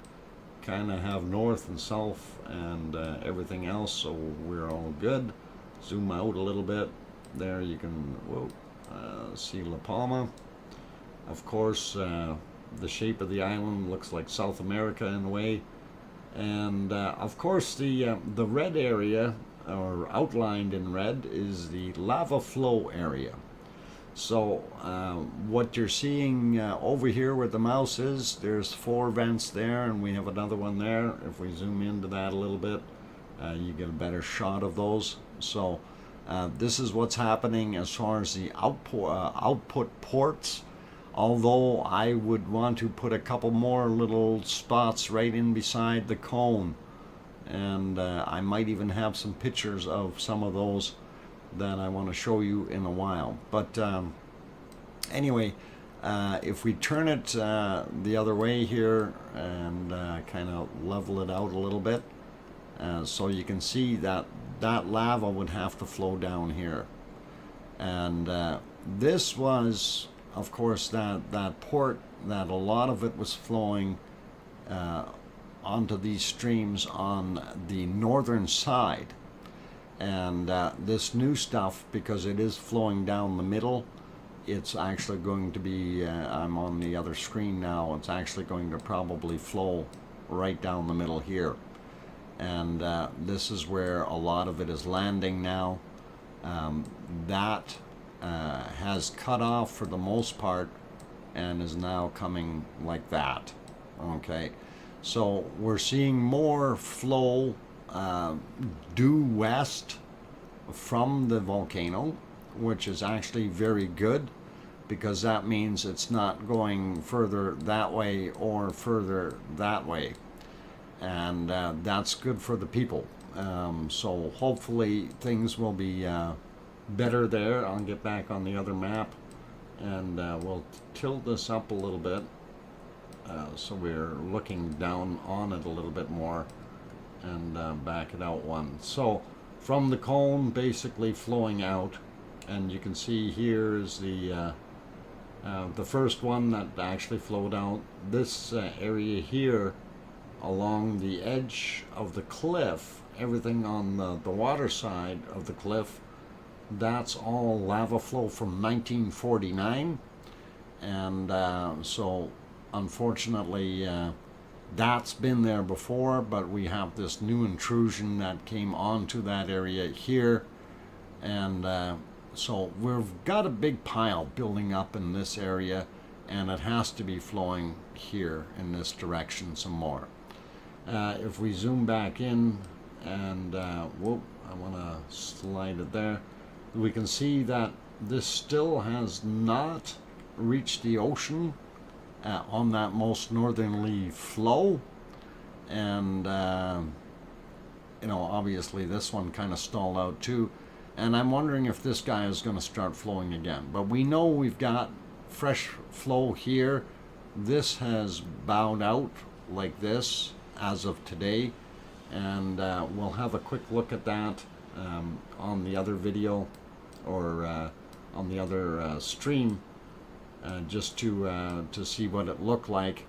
kind of have north and south and everything else, so we're all good. Zoom out a little bit. There you can see La Palma. Of course, the shape of the island looks like South America in a way. And of course, the red area, or outlined in red, is the lava flow area. So what you're seeing over here where the mouse is, there's 4 vents there, and we have another one there. If we zoom into that a little bit, you get a better shot of those. So this is what's happening as far as the output ports. Although I would want to put a couple more little spots right in beside the cone. And I might even have some pictures of some of those that I want to show you in a while. But anyway, if we turn it the other way here and kind of level it out a little bit, so you can see that that lava would have to flow down here. And this was, of course, that port that a lot of it was flowing onto these streams on the northern side. And this new stuff, because it is flowing down the middle, it's actually going to be, I'm on the other screen now, it's actually going to probably flow right down the middle here. And this is where a lot of it is landing now. That has cut off for the most part and is now coming like that. Okay, so we're seeing more flow due west from the volcano, which is actually very good, because that means it's not going further that way or further that way, and that's good for the people. So hopefully things will be better there. I'll get back on the other map, and we'll tilt this up a little bit so we're looking down on it a little bit more, and back it out one. So from the cone basically flowing out, and you can see here is the first one that actually flowed out. This area here along the edge of the cliff, everything on the water side of the cliff, that's all lava flow from 1949, and so unfortunately that's been there before, but we have this new intrusion that came onto that area here, and so we've got a big pile building up in this area, and it has to be flowing here in this direction some more. If we zoom back in, and whoop, I want to slide it there, we can see that this still has not reached the ocean on that most northerly flow, and you know, obviously this one kind of stalled out too, and I'm wondering if this guy is going to start flowing again. But we know we've got fresh flow here. This has bowed out like this as of today, and we'll have a quick look at that on the other video, or on the other stream, just to see what it looked like.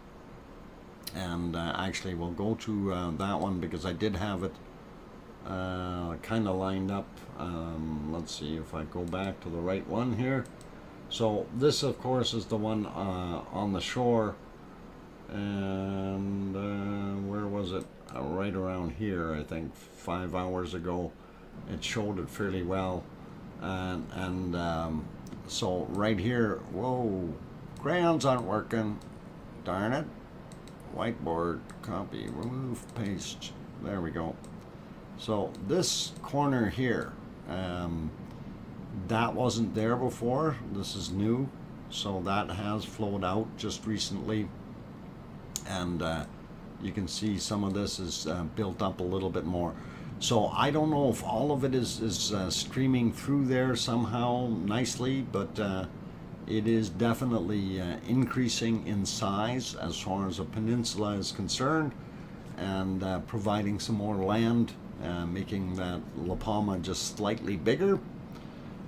And actually we'll go to that one, because I did have it kind of lined up. Let's see if I go back to the right one here. So this of course is the one on the shore, and where was it? Right around here, I think 5 hours ago. It showed it fairly well, and so right here, whoa, crayons aren't working, darn it. Whiteboard, copy, remove, paste, there we go. So this corner here, that wasn't there before, this is new, so that has flowed out just recently, and you can see some of this is built up a little bit more. So I don't know if all of it is streaming through there somehow nicely, but it is definitely increasing in size as far as a peninsula is concerned, and providing some more land, making that La Palma just slightly bigger,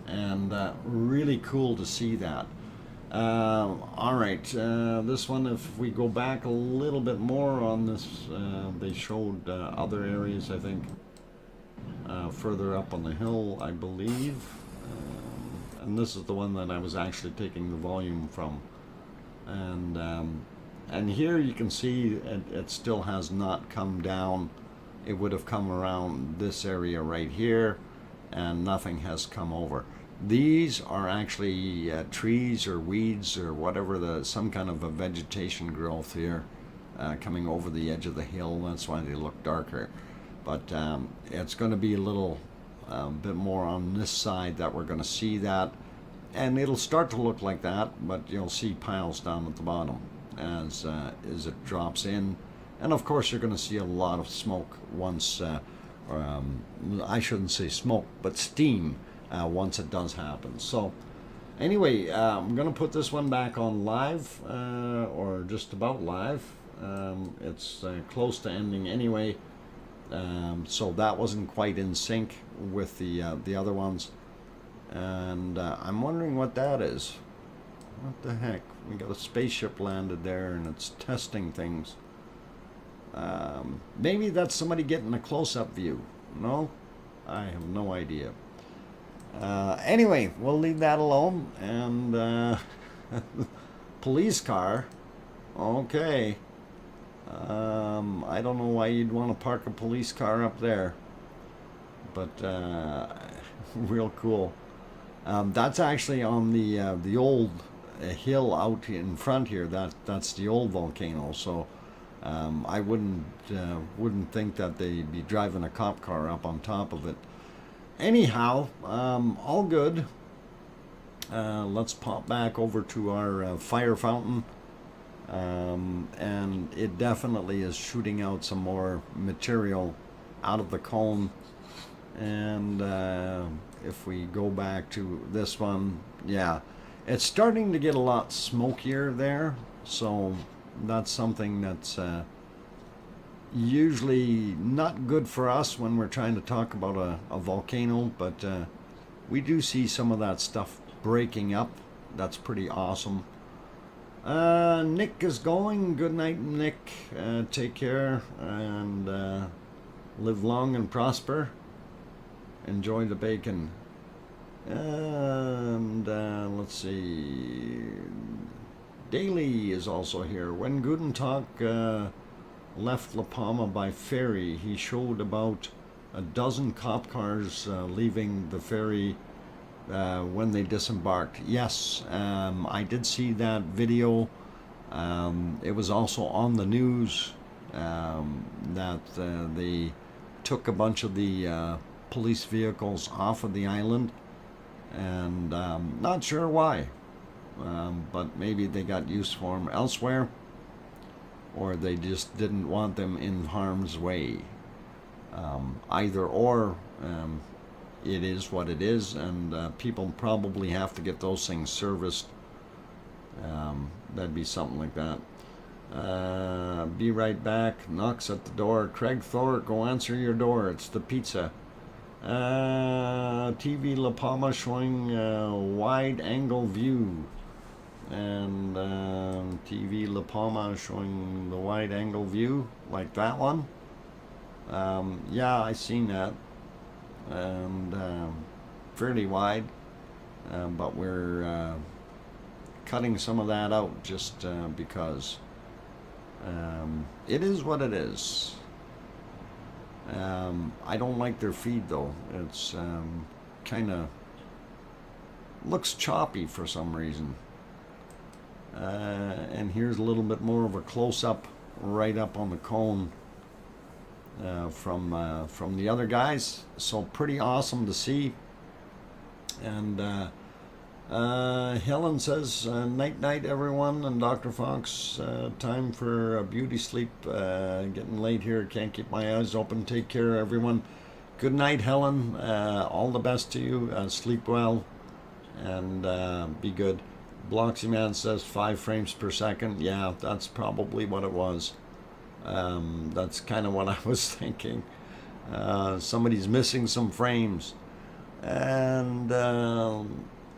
and really cool to see that. All right, this one, if we go back a little bit more on this, they showed other areas, I think, further up on the hill, I believe. And this is the one that I was actually taking the volume from. And here you can see it still has not come down. It would have come around this area right here, and nothing has come over. These are actually trees or weeds or whatever, some kind of a vegetation growth here coming over the edge of the hill. That's why they look darker. But it's going to be a little bit more on this side that we're going to see that, and it'll start to look like that, but you'll see piles down at the bottom as it drops in. And of course you're going to see a lot of smoke once, I shouldn't say smoke, but steam, once it does happen. So anyway, I'm going to put this one back on live, or just about live. It's close to ending anyway, so that wasn't quite in sync with the other ones, and I'm wondering what that is. What the heck? We got a spaceship landed there and it's testing things. Maybe that's somebody getting a close-up view. No? I have no idea. Anyway, we'll leave that alone. And police car. Okay. I don't know why you'd want to park a police car up there, but real cool. That's actually on the old hill out in front here. That's the old volcano. So I wouldn't think that they'd be driving a cop car up on top of it. anyhow, all good. Let's pop back over to our fire fountain. And it definitely is shooting out some more material out of the cone. And if we go back to this one, yeah, it's starting to get a lot smokier there. So that's something that's usually not good for us when we're trying to talk about a volcano, but we do see some of that stuff breaking up. That's pretty awesome. Nick is going. Good night, Nick. Take care and live long and prosper. Enjoy the bacon. And let's see. Daly is also here. When Guten Tag left La Palma by ferry, he showed about a dozen cop cars leaving the ferry when they disembarked. Yes, I did see that video. It was also on the news that they took a bunch of the police vehicles off of the island, and not sure why, but maybe they got use for them elsewhere, or they just didn't want them in harm's way. Either or, it is what it is, and people probably have to get those things serviced. That'd be something like that. Be right back. Knocks at the door. Craig Thor, go answer your door. It's the pizza. TV La Palma showing wide angle view. And TV La Palma showing the wide angle view, like that one. Yeah, I seen that. And fairly wide, but we're cutting some of that out just because it is what it is. I don't like their feed though. It's kind of looks choppy for some reason. And here's a little bit more of a close-up right up on the cone from the other guys. So pretty awesome to see. And Helen says, night night everyone, and Dr. Fox, time for a beauty sleep. Getting late here, can't keep my eyes open. Take care everyone. Good night, Helen. All the best to you. Sleep well and be good. Bloxy Man says 5 frames per second. Yeah, that's probably what it was. That's kind of what I was thinking. Somebody's missing some frames. And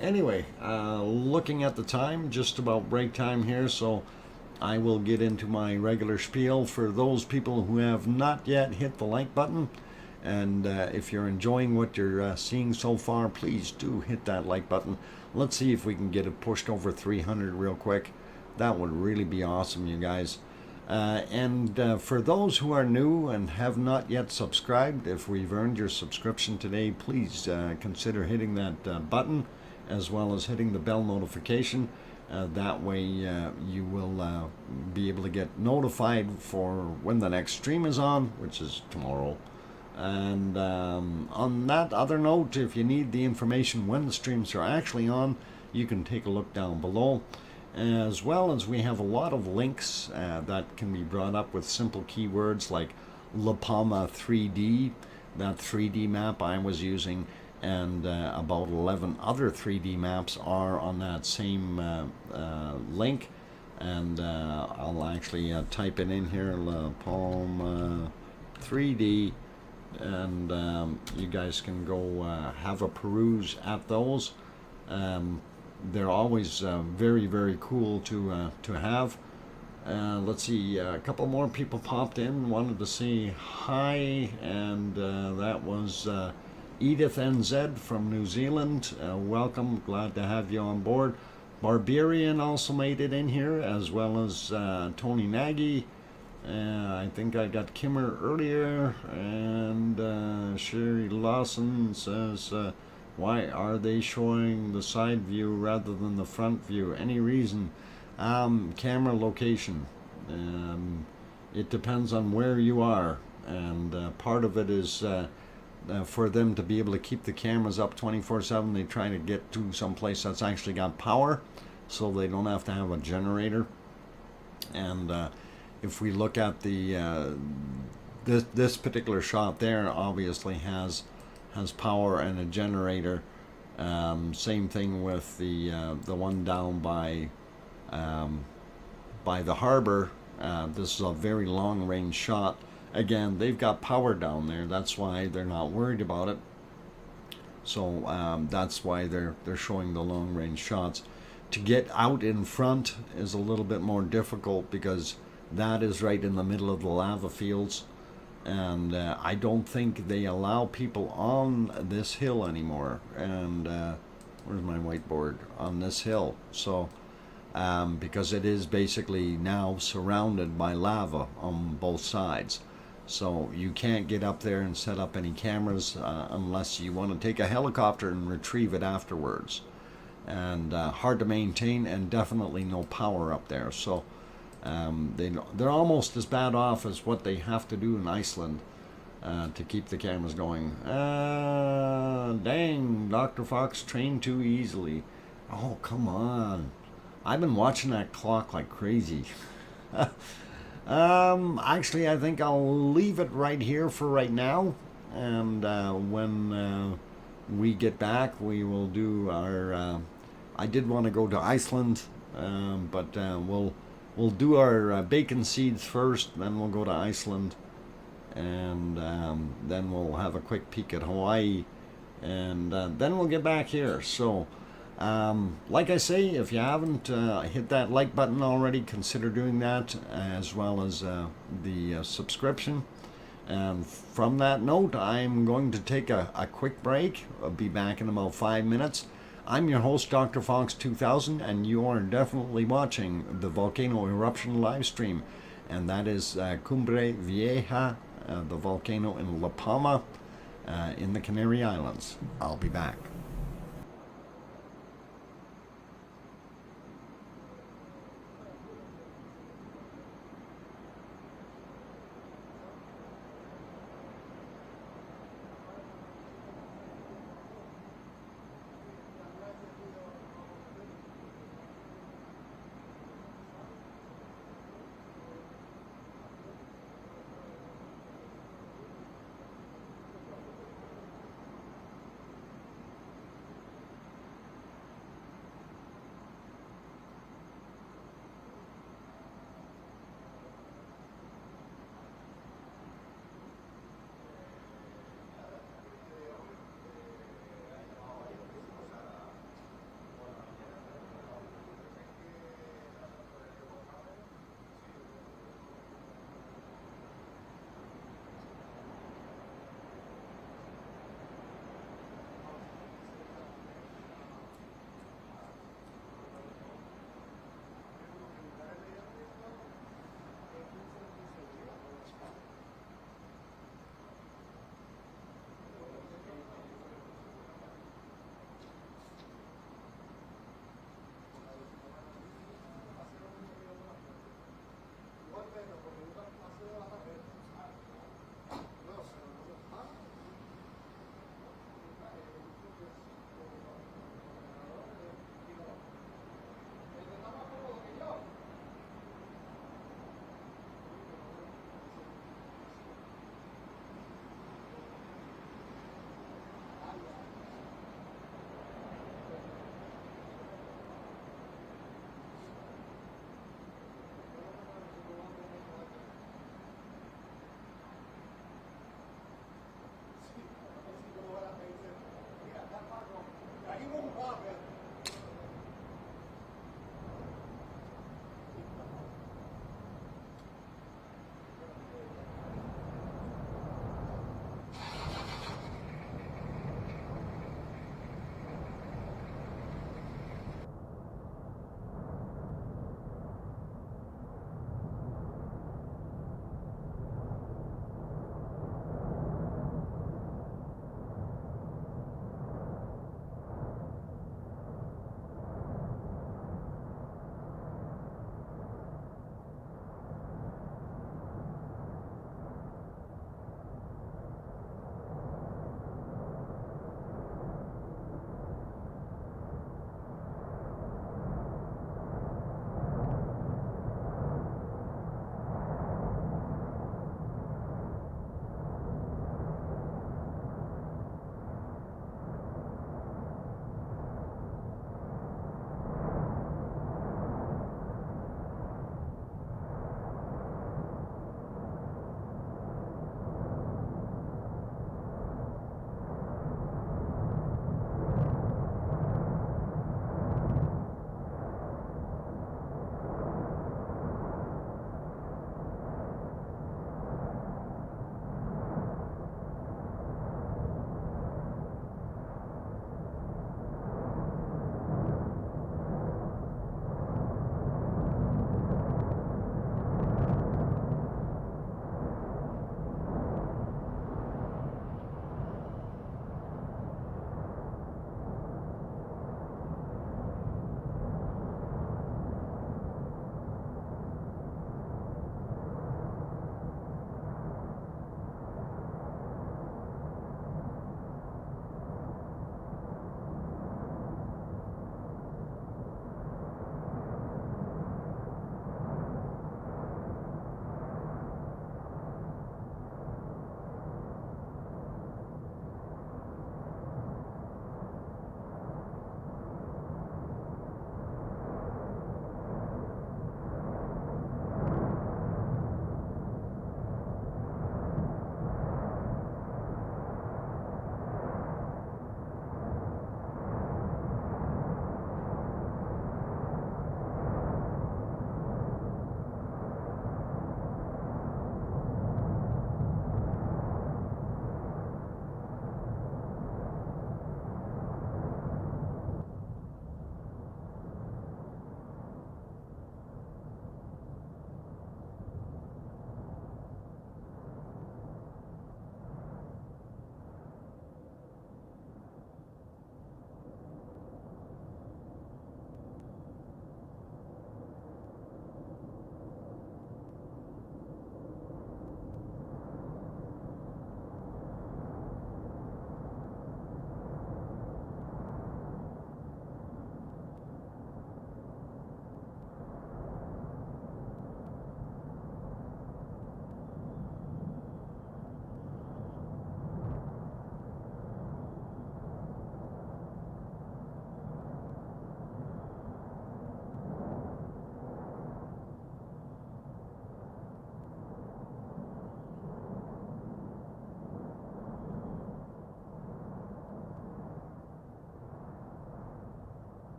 anyway, looking at the time, just about break time here, so I will get into my regular spiel. For those people who have not yet hit the like button, and if you're enjoying what you're seeing so far, please do hit that like button. Let's see if we can get it pushed over 300 real quick. That would really be awesome, you guys. And for those who are new and have not yet subscribed, if we've earned your subscription today, please consider hitting that button, as well as hitting the bell notification. That way you will be able to get notified for when the next stream is on, which is tomorrow. And on that other note, if you need the information when the streams are actually on, you can take a look down below. As well as we have a lot of links that can be brought up with simple keywords like La Palma 3D, that 3D map I was using, and about 11 other 3D maps are on that same link. And I'll actually type it in here, La Palma 3D, and you guys can go have a peruse at those. They're always very, very cool to have. Let's see, a couple more people popped in, wanted to say hi, and that was Edith NZ from New Zealand. Welcome, glad to have you on board. Barbarian also made it in here, as well as Tony Nagy. I think I got Kimmer earlier, and Sherry Lawson says, why are they showing the side view rather than the front view? Any reason? Camera location. It depends on where you are, and part of it is for them to be able to keep the cameras up 24/7, they try to get to some place that's actually got power, so they don't have to have a generator. And if we look at the this particular shot there, obviously has power and a generator. Same thing with the one down by the harbor. This is a very long range shot. Again, they've got power down there. That's why they're not worried about it. So that's why they're showing the long range shots. To get out in front is a little bit more difficult because that is right in the middle of the lava fields, and I don't think they allow people on this hill anymore. And where's my whiteboard? On this hill. So because it is basically now surrounded by lava on both sides. So you can't get up there and set up any cameras unless you want to take a helicopter and retrieve it afterwards. And hard to maintain, and definitely no power up there. So they're almost as bad off as what they have to do in Iceland to keep the cameras going. Dang, Dr. Fox trained too easily. Oh, come on. I've been watching that clock like crazy. Actually, I think I'll leave it right here for right now, and when we get back, we will do our. I did want to go to Iceland, but we'll do our bacon seeds first, then we'll go to Iceland, and then we'll have a quick peek at Hawaii, and then we'll get back here. So. Like I say, if you haven't hit that like button already, consider doing that, as well as the subscription. And from that note, I'm going to take a quick break. I'll be back in about 5 minutes. I'm your host, DrFox2000, and you are definitely watching the Volcano Eruption live stream. And that is Cumbre Vieja, the volcano in La Palma, in the Canary Islands. I'll be back.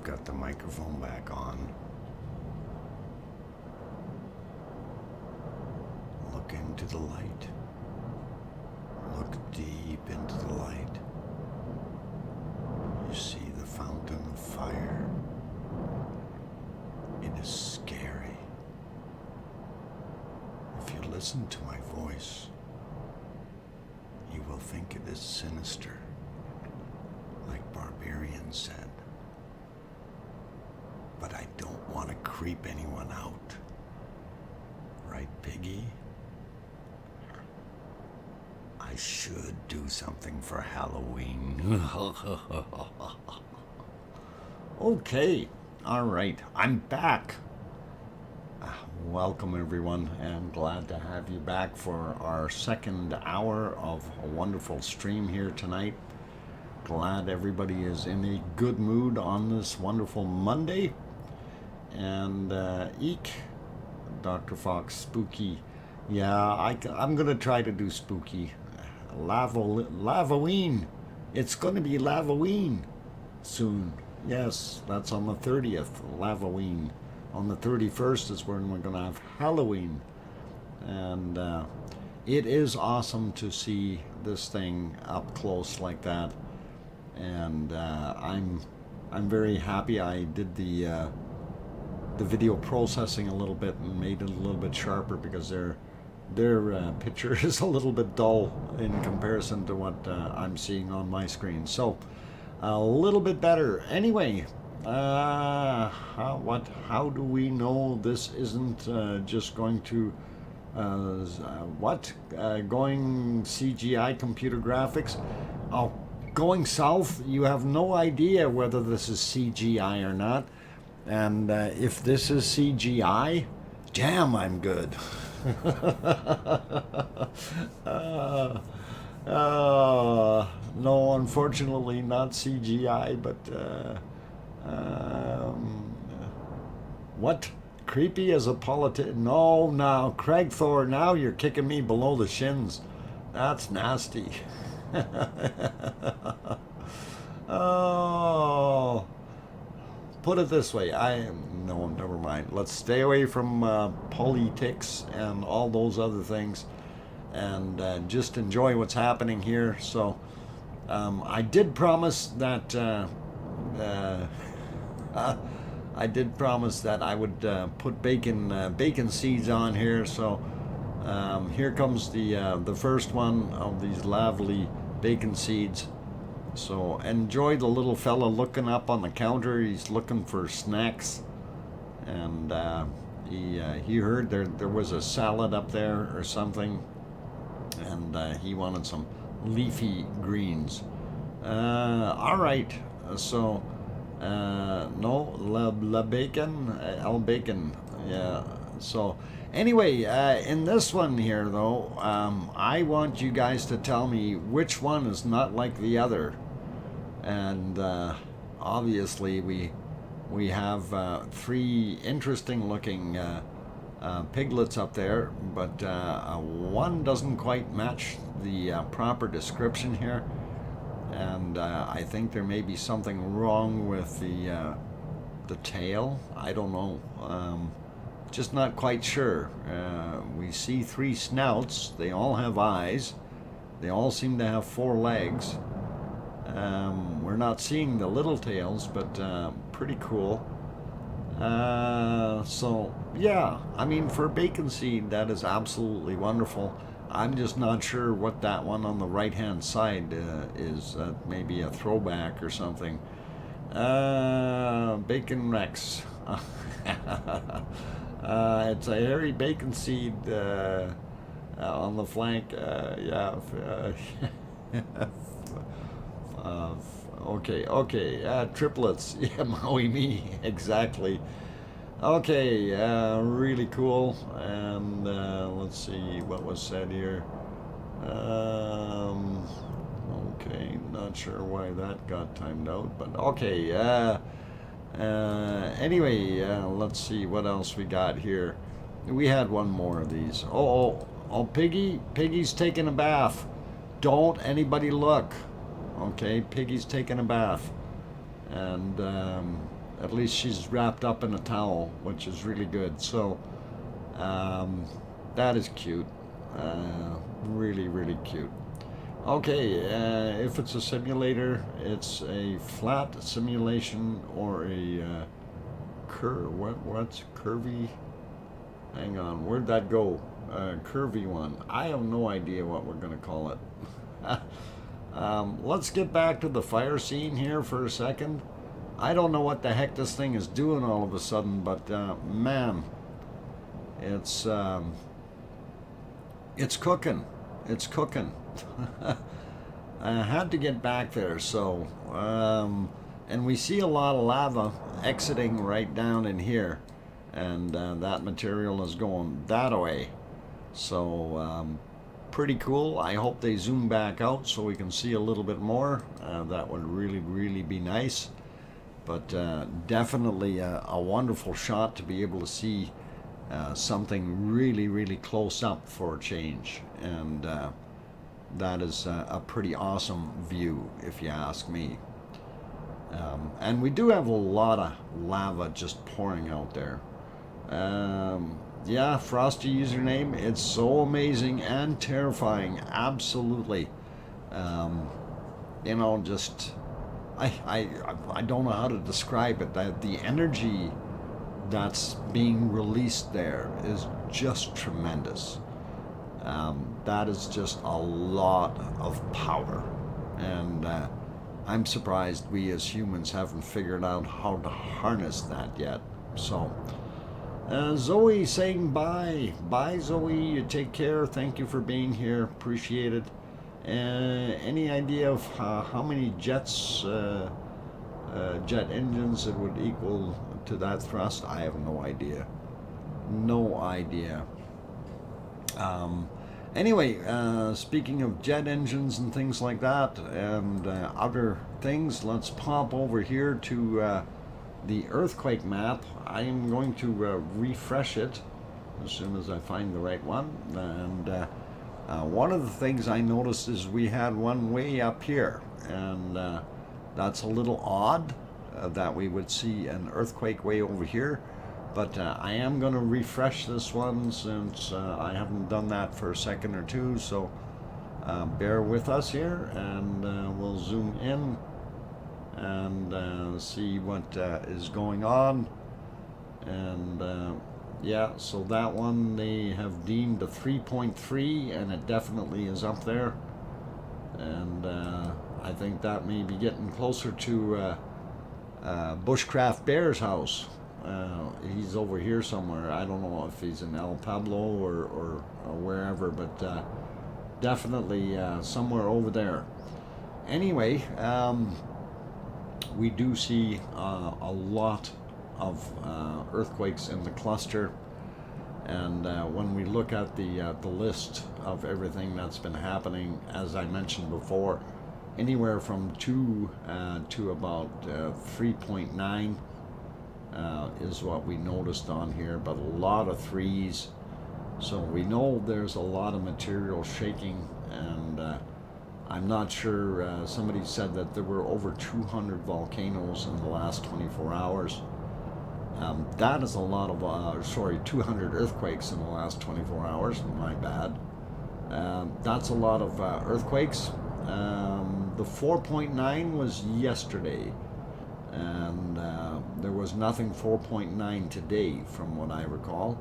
got the microphone back on. Look into the light. Look deep into the light. You see the fountain of fire. It is scary. If you listen to my voice, you will think it is sinister, like Barbarian said. But I don't want to creep anyone out. Right, Piggy? I should do something for Halloween. Okay, all right, I'm back. Welcome everyone, and glad to have you back for our second hour of a wonderful stream here tonight. Glad everybody is in a good mood on this wonderful Monday. And eek, Dr. Fox, spooky. Yeah, I'm gonna try to do spooky. Lavaween. It's gonna be Lavaween soon. Yes, that's on the 30th, Lavaween. On the 31st is when we're gonna have Halloween. And it is awesome to see this thing up close like that. And I'm very happy I did the video processing a little bit and made it a little bit sharper, because their picture is a little bit dull in comparison to what I'm seeing on my screen. So a little bit better. Anyway, how do we know this isn't just going to going CGI computer graphics? Oh, going south, you have no idea whether this is CGI or not. And if this is CGI, damn, I'm good. No, unfortunately not CGI, but what? Creepy as a politician? No, now, Craig Thor, now you're kicking me below the shins. That's nasty. Oh. Put it this way, no, never mind. Let's stay away from politics and all those other things, and just enjoy what's happening here. So I did promise that I would put bacon seeds on here. So here comes the first one of these lovely bacon seeds. So enjoy the little fella looking up on the counter. He's looking for snacks, and he heard there was a salad up there or something, and he wanted some leafy greens. All right, so no, la bacon, el bacon, yeah. So anyway, in this one here though, I want you guys to tell me which one is not like the other. And obviously we have three interesting looking piglets up there, but one doesn't quite match the proper description here, and I think there may be something wrong with the tail. I don't know, just not quite sure. We see three snouts. They all have eyes. They all seem to have four legs. We're not seeing the little tails, but pretty cool. So yeah, I mean, for bacon seed, that is absolutely wonderful. I'm just not sure what that one on the right hand side is. Maybe a throwback or something. Bacon Rex. It's a hairy bacon seed on the flank. Yeah. Okay, triplets. Yeah, Maui me, exactly. Okay, really cool. And let's see what was said here. Okay, not sure why that got timed out, but okay. Anyway, let's see what else we got here. We had one more of these. Oh, Piggy's taking a bath. Don't anybody look. Okay, Piggy's taking a bath. And At least she's wrapped up in a towel, which is really good. So that is cute. Really, really cute. Okay, if it's a simulator, it's a flat simulation or a what's curvy? Hang on, where'd that go? Curvy one. I have no idea what we're gonna call it. Let's get back to the fire scene here for a second. I don't know what the heck this thing is doing all of a sudden, but man, it's cooking. It's cooking. I had to get back there, so and we see a lot of lava exiting right down in here, and that material is going that way. So pretty cool. I hope they zoom back out so we can see a little bit more. That would really, really be nice. But definitely a wonderful shot to be able to see something really, really close up for a change. And that is a pretty awesome view, if you ask me. And we do have a lot of lava just pouring out there. Yeah, Frosty username. It's so amazing and terrifying. Absolutely. You know, just I don't know how to describe it. The energy that's being released there is just tremendous. That is just a lot of power, and I'm surprised we as humans haven't figured out how to harness that yet. So Zoe saying bye. Bye, Zoe. You take care. Thank you for being here. Appreciate it. Any idea of how many jets, jet engines it would equal to that thrust? I have no idea. No idea. Anyway, speaking of jet engines and things like that, and other things, let's pop over here to the earthquake map. I am going to refresh it as soon as I find the right one. And one of the things I noticed is we had one way up here, and that's a little odd that we would see an earthquake way over here. But I am going to refresh this one since I haven't done that for a second or two, so bear with us here, and we'll zoom in and see what is going on. And yeah, so that one they have deemed a 3.3, and it definitely is up there. And I think that may be getting closer to Bushcraft Bear's house. He's over here somewhere. I don't know if he's in El Pablo or wherever, but definitely somewhere over there. Anyway, we do see a lot of earthquakes in the cluster, and when we look at the list of everything that's been happening, as I mentioned before, anywhere from 2 to about 3.9 is what we noticed on here, but a lot of 3s. So we know there's a lot of material shaking, and I'm not sure, somebody said that there were over 200 volcanoes in the last 24 hours. That is a lot of, 200 earthquakes in the last 24 hours, my bad. That's a lot of earthquakes. The 4.9 was yesterday, and there was nothing 4.9 today from what I recall,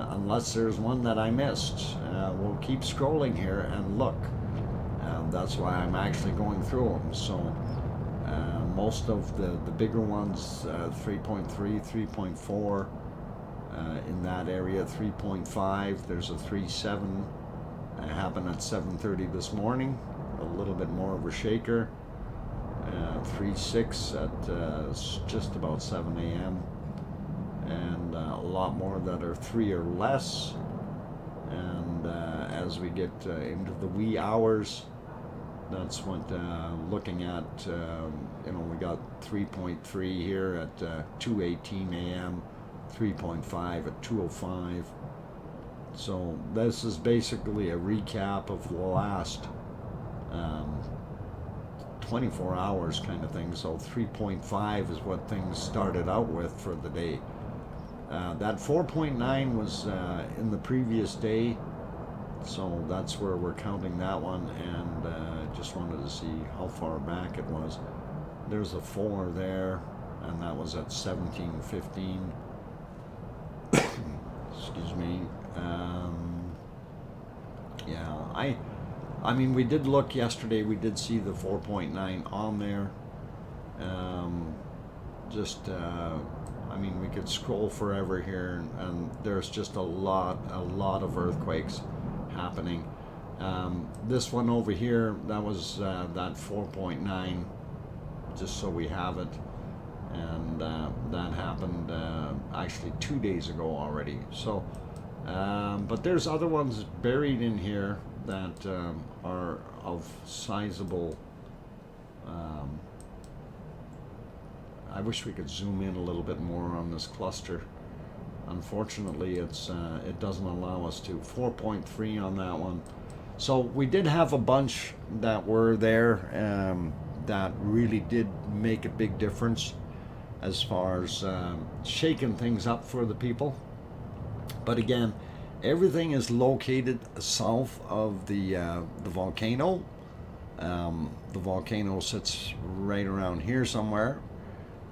unless there's one that I missed. We'll keep scrolling here and look. That's why I'm actually going through them. So most of the bigger ones, 3.3, 3.4 in that area, 3.5, there's a 3.7 happened at 7:30 this morning, a little bit more of a shaker. 3.6 at just about 7 a.m. and a lot more that are 3 or less. And as we get into the wee hours, that's what looking at, we got 3.3 here at 2:18 a.m., 3.5 at 2:05. So this is basically a recap of the last 24 hours kind of thing. So 3.5 is what things started out with for the day. That 4.9 was in the previous day, so that's where we're counting that one, and just wanted to see how far back it was. There's a 4 there, and that was at 17:15. Excuse me. Yeah, I mean, we did look yesterday. We did see the 4.9 on there. I mean, we could scroll forever here, and there's just a lot of earthquakes happening. This one over here, that was that 4.9, just so we have it, and that happened actually 2 days ago already. So, but there's other ones buried in here that are of sizable. I wish we could zoom in a little bit more on this cluster. Unfortunately, it doesn't allow us to. 4.3 on that one. So we did have a bunch that were there that really did make a big difference as far as shaking things up for the people. But again, everything is located south of the volcano. The volcano sits right around here somewhere,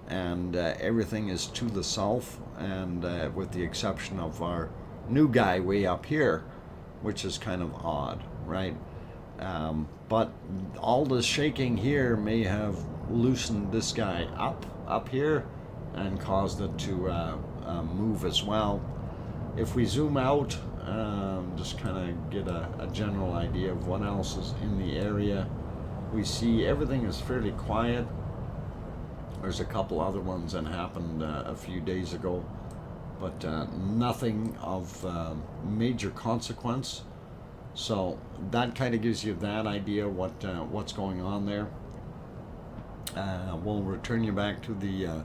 and everything is to the south, and with the exception of our new guy way up here, which is kind of odd, right? But all the shaking here may have loosened this guy up here and caused it to move as well. If we zoom out, just kind of get a general idea of what else is in the area, we see everything is fairly quiet. There's a couple other ones that happened a few days ago, but nothing of major consequence. So that kind of gives you that idea what's going on there. We'll return you back to the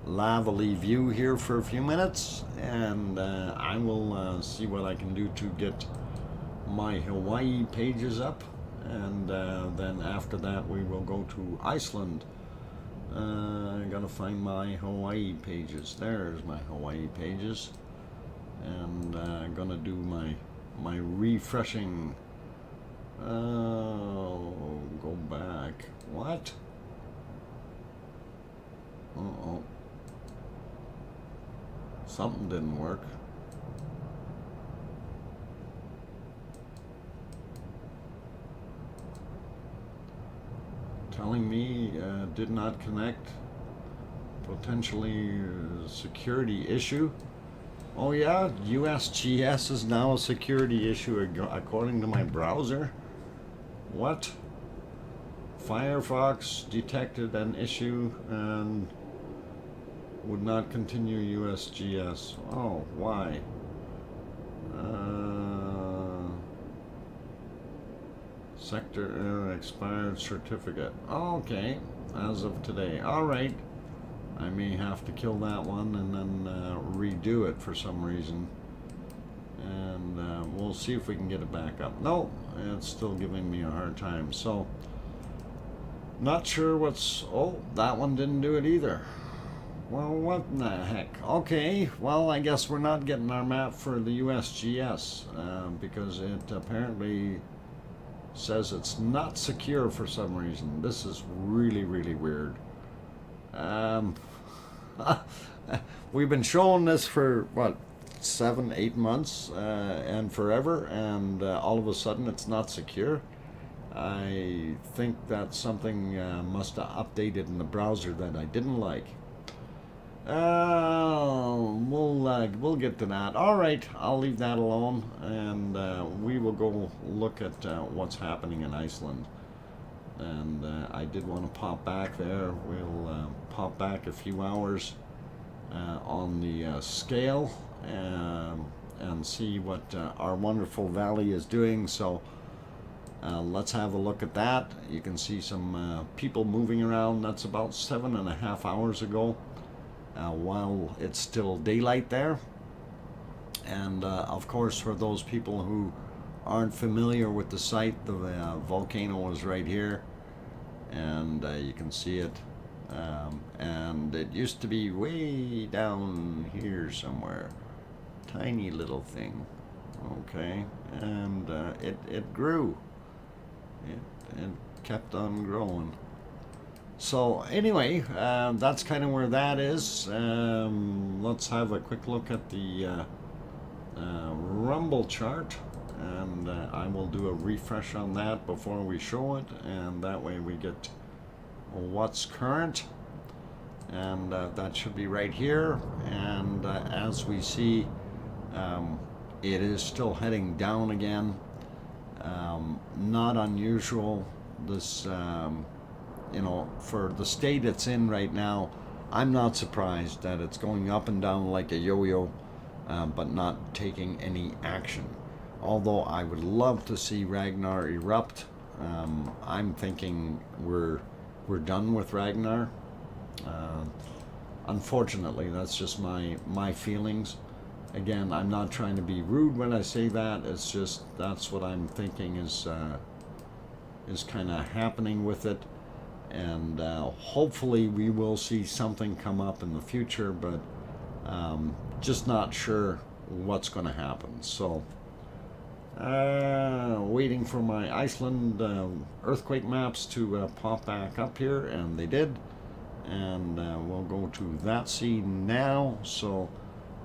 lavally view here for a few minutes, and I will see what I can do to get my Hawaii pages up, and then after that we will go to Iceland. I gotta find my Hawaii pages. There's my Hawaii pages, and I'm gonna do my refreshing. Go back. What? Uh-oh. Something didn't work. Telling me did not connect. Potentially security issue. Oh yeah, USGS is now a security issue according to my browser. What? Firefox detected an issue and would not continue USGS. Oh, why? Sector expired certificate. Okay, as of today. All right. I may have to kill that one and then redo it for some reason. And we'll see if we can get it back up. No, it's still giving me a hard time. So, not sure what's... Oh, that one didn't do it either. Well, what in the heck? Okay, well, I guess we're not getting our map for the USGS because it apparently says it's not secure for some reason. This is really, really weird. We've been showing this for, what, 7-8 months and forever, and all of a sudden it's not secure. I think that something must have updated in the browser that I didn't like. We'll get to that. All right, I'll leave that alone, and we will go look at what's happening in Iceland. And I did want to pop back there. We'll pop back a few hours on the scale and see what our wonderful valley is doing. So let's have a look at that. You can see some people moving around. That's about 7.5 hours ago. While it's still daylight there. And of course, for those people who aren't familiar with the site, the volcano is right here, and you can see it. And it used to be way down here somewhere, tiny little thing. Okay, and it grew. It kept on growing. So anyway, that's kind of where that is. Let's have a quick look at the rumble chart, and I will do a refresh on that before we show it, and that way we get what's current, and that should be right here. And as we see, it is still heading down again. Not unusual. This you know, for the state it's in right now, I'm not surprised that it's going up and down like a yo-yo, but not taking any action. Although I would love to see Ragnar erupt. I'm thinking we're done with Ragnar. Unfortunately, that's just my feelings. Again, I'm not trying to be rude when I say that. It's just that's what I'm thinking is kind of happening with it. And hopefully we will see something come up in the future, but just not sure what's going to happen. So waiting for my Iceland earthquake maps to pop back up here, and they did. And we'll go to that scene now. So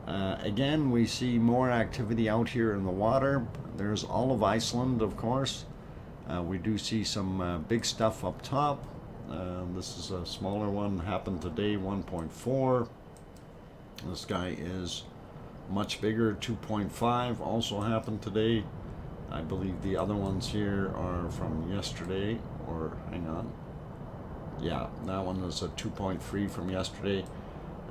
again, we see more activity out here in the water. There's all of Iceland, of course. We do see some big stuff up top. This is a smaller one, happened today, 1.4. This guy is much bigger, 2.5, also happened today. I believe the other ones here are from yesterday, or hang on. Yeah, that one is a 2.3 from yesterday.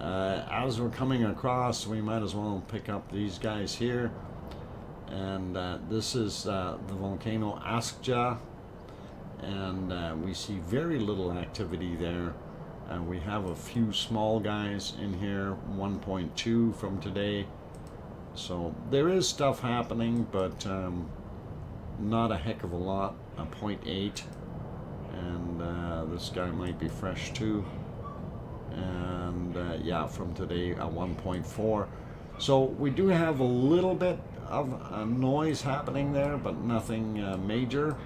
As we're coming across, we might as well pick up these guys here. And this is the Volcano Eruption. And we see very little activity there. We have a few small guys in here, 1.2 from today. So there is stuff happening, but not a heck of a lot, a 0.8. And this guy might be fresh too. And yeah, from today, a 1.4. So we do have a little bit of noise happening there, but nothing major.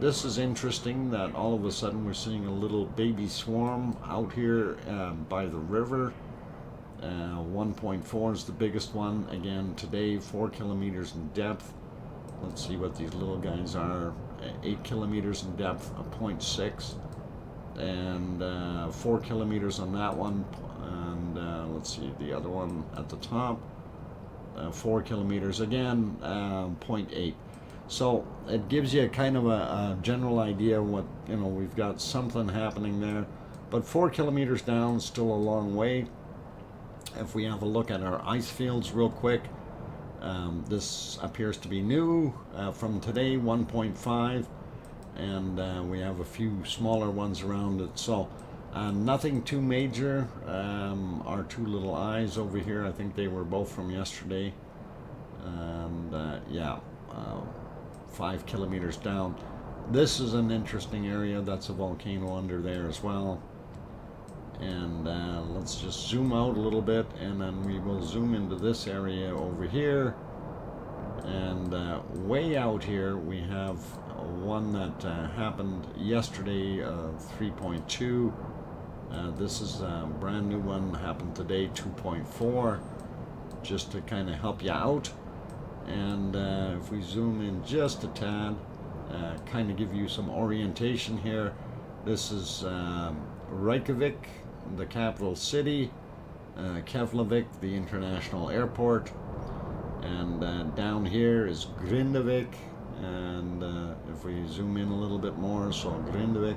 This is interesting that all of a sudden we're seeing a little baby swarm out here by the river. 1.4 is the biggest one. Again, today, 4 kilometers in depth. Let's see what these little guys are. 8 kilometers in depth, a 0.6. And 4 kilometers on that one. And let's see, the other one at the top. 4 kilometers, again, 0.8. So it gives you a kind of a general idea what, you know, we've got something happening there. But 4 kilometers down, still a long way. If we have a look at our ice fields real quick, this appears to be new from today, 1.5. And we have a few smaller ones around it. So nothing too major. Our two little eyes over here, I think they were both from yesterday. And yeah. 5 kilometers down. This is an interesting area. That's a volcano under there as well. And let's just zoom out a little bit, and then we will zoom into this area over here. And way out here we have one that happened yesterday, 3.2. This is a brand new one, happened today, 2.4, just to kind of help you out. And if we zoom in just a tad, kind of give you some orientation here. This is Reykjavik, the capital city, Keflavik, the international airport, and down here is Grindavik. And if we zoom in a little bit more, so Grindavik,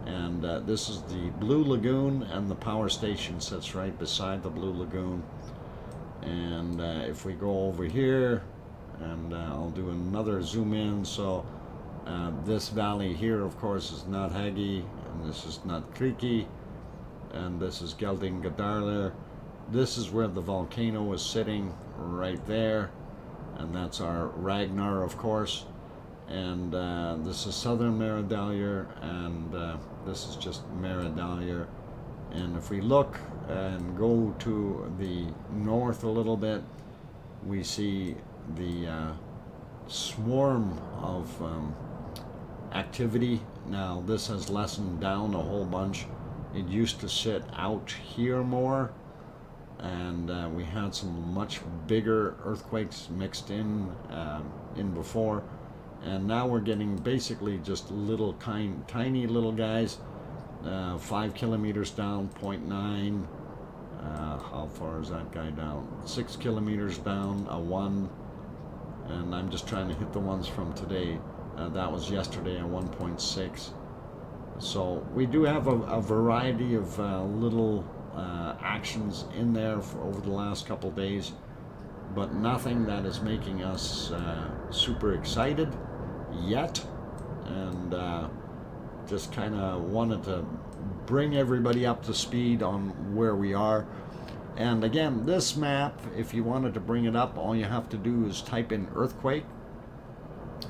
and this is the Blue Lagoon, and the power station sits right beside the Blue Lagoon. And if we go over here, and I'll do another zoom in, so this valley here, of course, is not Hagi, and this is not Kriki, and this is Geldingadarler. This is where the volcano is sitting, right there, and that's our Ragnar, of course. And this is southern Meridalier, and this is just Meridalier. And if we look and go to the north a little bit, we see the swarm of activity. Now this has lessened down a whole bunch. It used to sit out here more, and we had some much bigger earthquakes mixed in before, and now we're getting basically just little tiny little guys. 5 kilometers down, 0.9. How far is that guy down? 6 kilometers down, a 1. And I'm just trying to hit the ones from today. That was yesterday, a 1.6. So we do have a variety of little actions in there for over the last couple days, but nothing that is making us super excited yet. And just kind of wanted to bring everybody up to speed on where we are. And again, this map, if you wanted to bring it up, all you have to do is type in earthquake,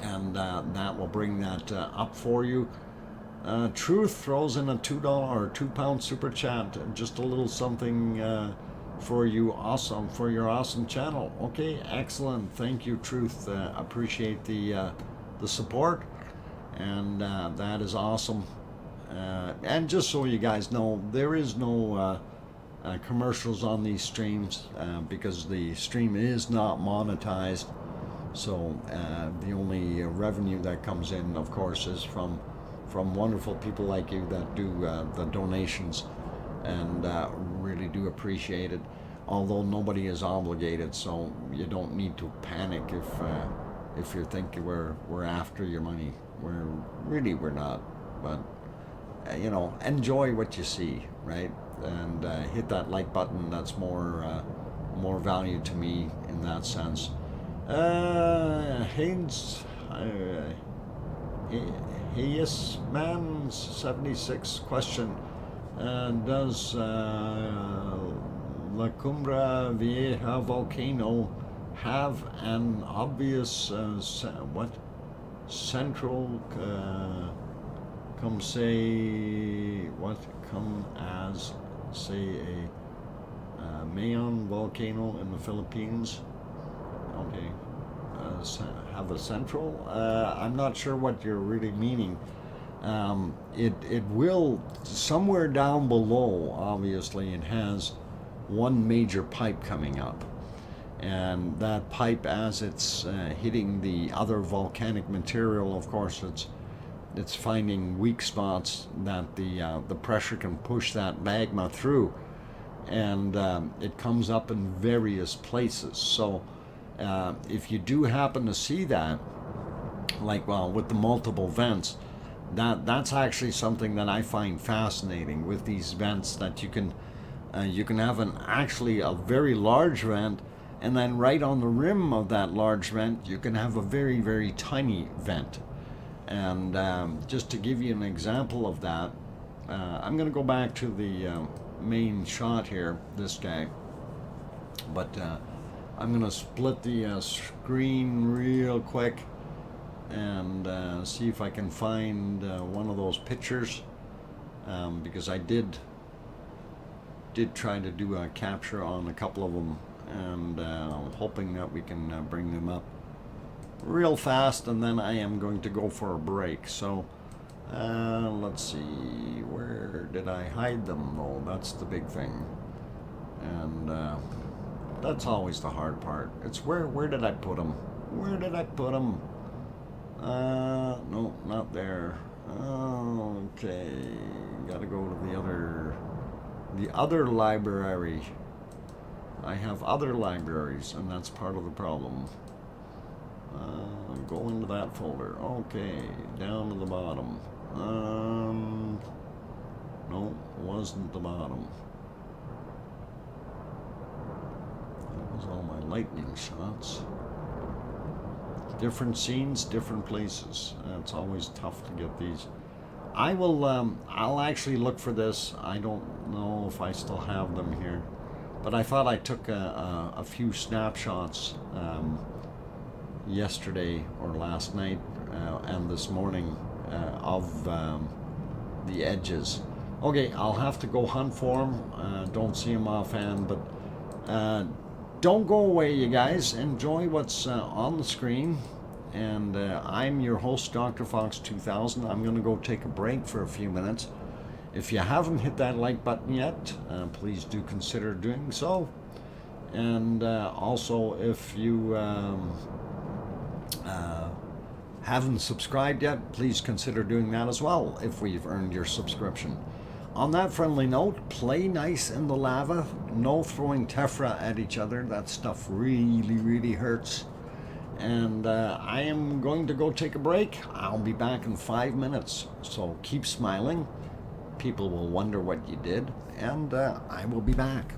and that will bring that up for you. Truth throws in a $2 or £2 super chat, just a little something for you, awesome, for your awesome channel. Okay, excellent, thank you, Truth. Appreciate the support, and that is awesome. And just so you guys know, there is no commercials on these streams because the stream is not monetized. So the only revenue that comes in, of course, is from wonderful people like you that do the donations, and really do appreciate it. Although nobody is obligated, so you don't need to panic if you're thinking we're after your money. We're not, but you know, enjoy what you see, right? And hit that like button. That's more value to me in that sense. Hayes Man 76 question: does La Cumbra Vieja volcano have an obvious central come as say a Mayon volcano in the Philippines? Okay, have a central. I'm not sure what you're really meaning. It will somewhere down below. Obviously, it has one major pipe coming up, and that pipe, as it's hitting the other volcanic material, of course, it's finding weak spots that the pressure can push that magma through, and it comes up in various places. So if you do happen to see that, like, well, with the multiple vents, that's actually something that I find fascinating with these vents, that you can have actually a very large vent, and then right on the rim of that large vent you can have a very, very tiny vent. And just to give you an example of that, I'm going to go back to the main shot here, this guy, but I'm going to split the screen real quick and see if I can find one of those pictures, because I did try to do a capture on a couple of them, and I'm hoping that we can bring them up real fast, and then I am going to go for a break. So let's see, where did I hide them? Oh, that's the big thing, and that's always the hard part. It's where did I put them? Where did I put them? No, not there. Okay, gotta go to the other library. I have other libraries, and that's part of the problem. Go into that folder. Okay, down to the bottom. No, wasn't the bottom. That was all my lightning shots. Different scenes, different places. It's always tough to get these. I'll actually look for this. I don't know if I still have them here, but I thought I took a few snapshots yesterday or last night, and this morning of the edges. Okay, I'll have to go hunt for them. Don't see them offhand, but don't go away, you guys. Enjoy what's on the screen. And I'm your host, DrFox2000. I'm going to go take a break for a few minutes. If you haven't hit that like button yet, please do consider doing so. And also, if you haven't subscribed yet, please consider doing that as well if we've earned your subscription. On that friendly note, play nice in the lava. No throwing tephra at each other. That stuff really hurts. And I am going to go take a break. I'll be back in 5 minutes. So keep smiling. People will wonder what you did. And I will be back.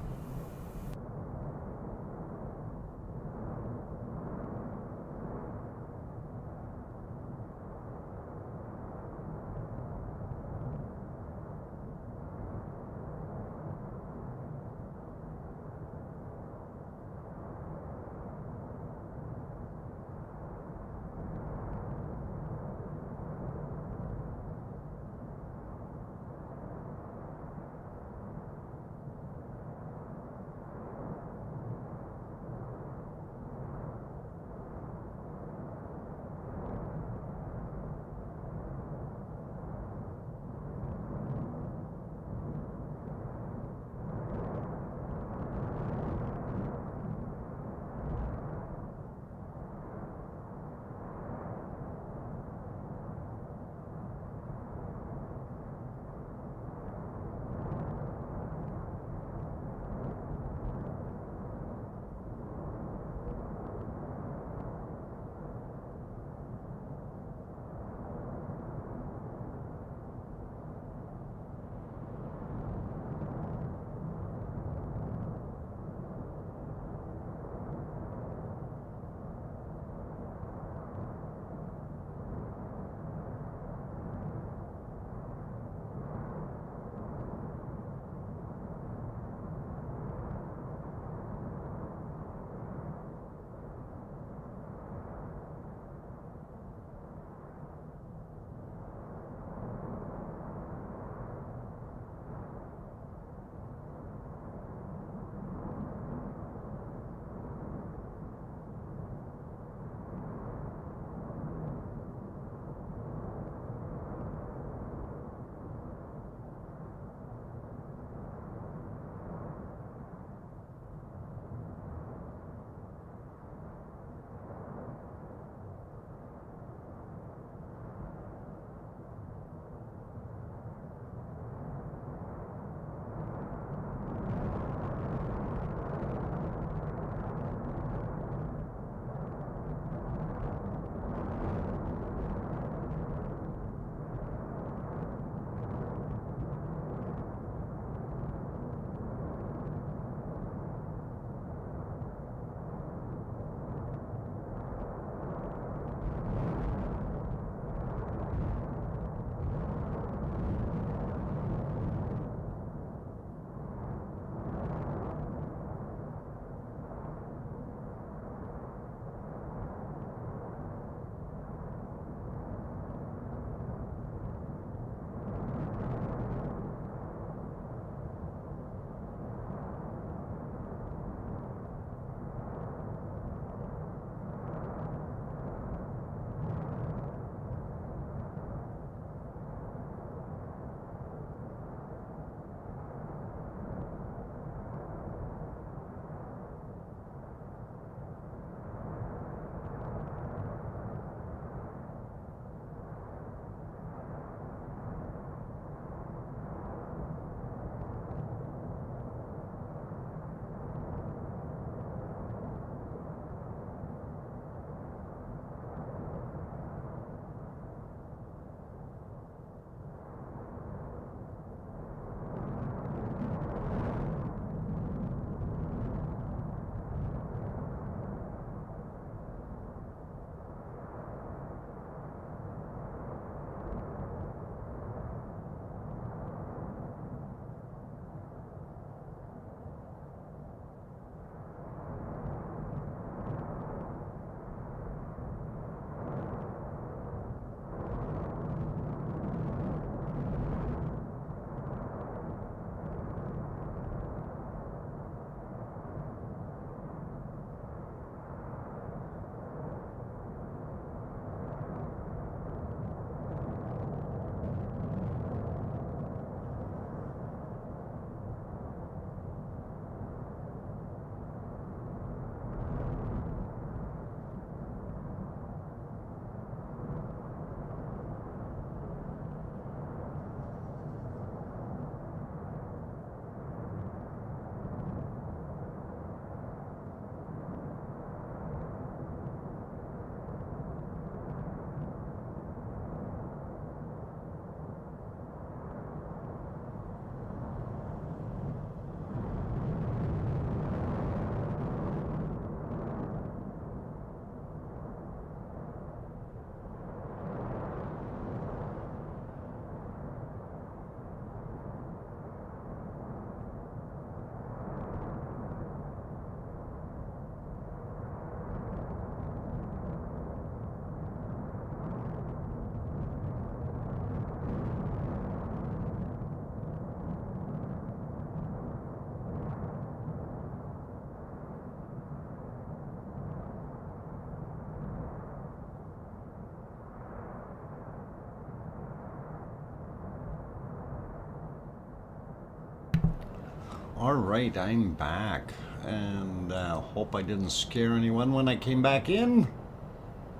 Alright, I'm back, and hope I didn't scare anyone when I came back in.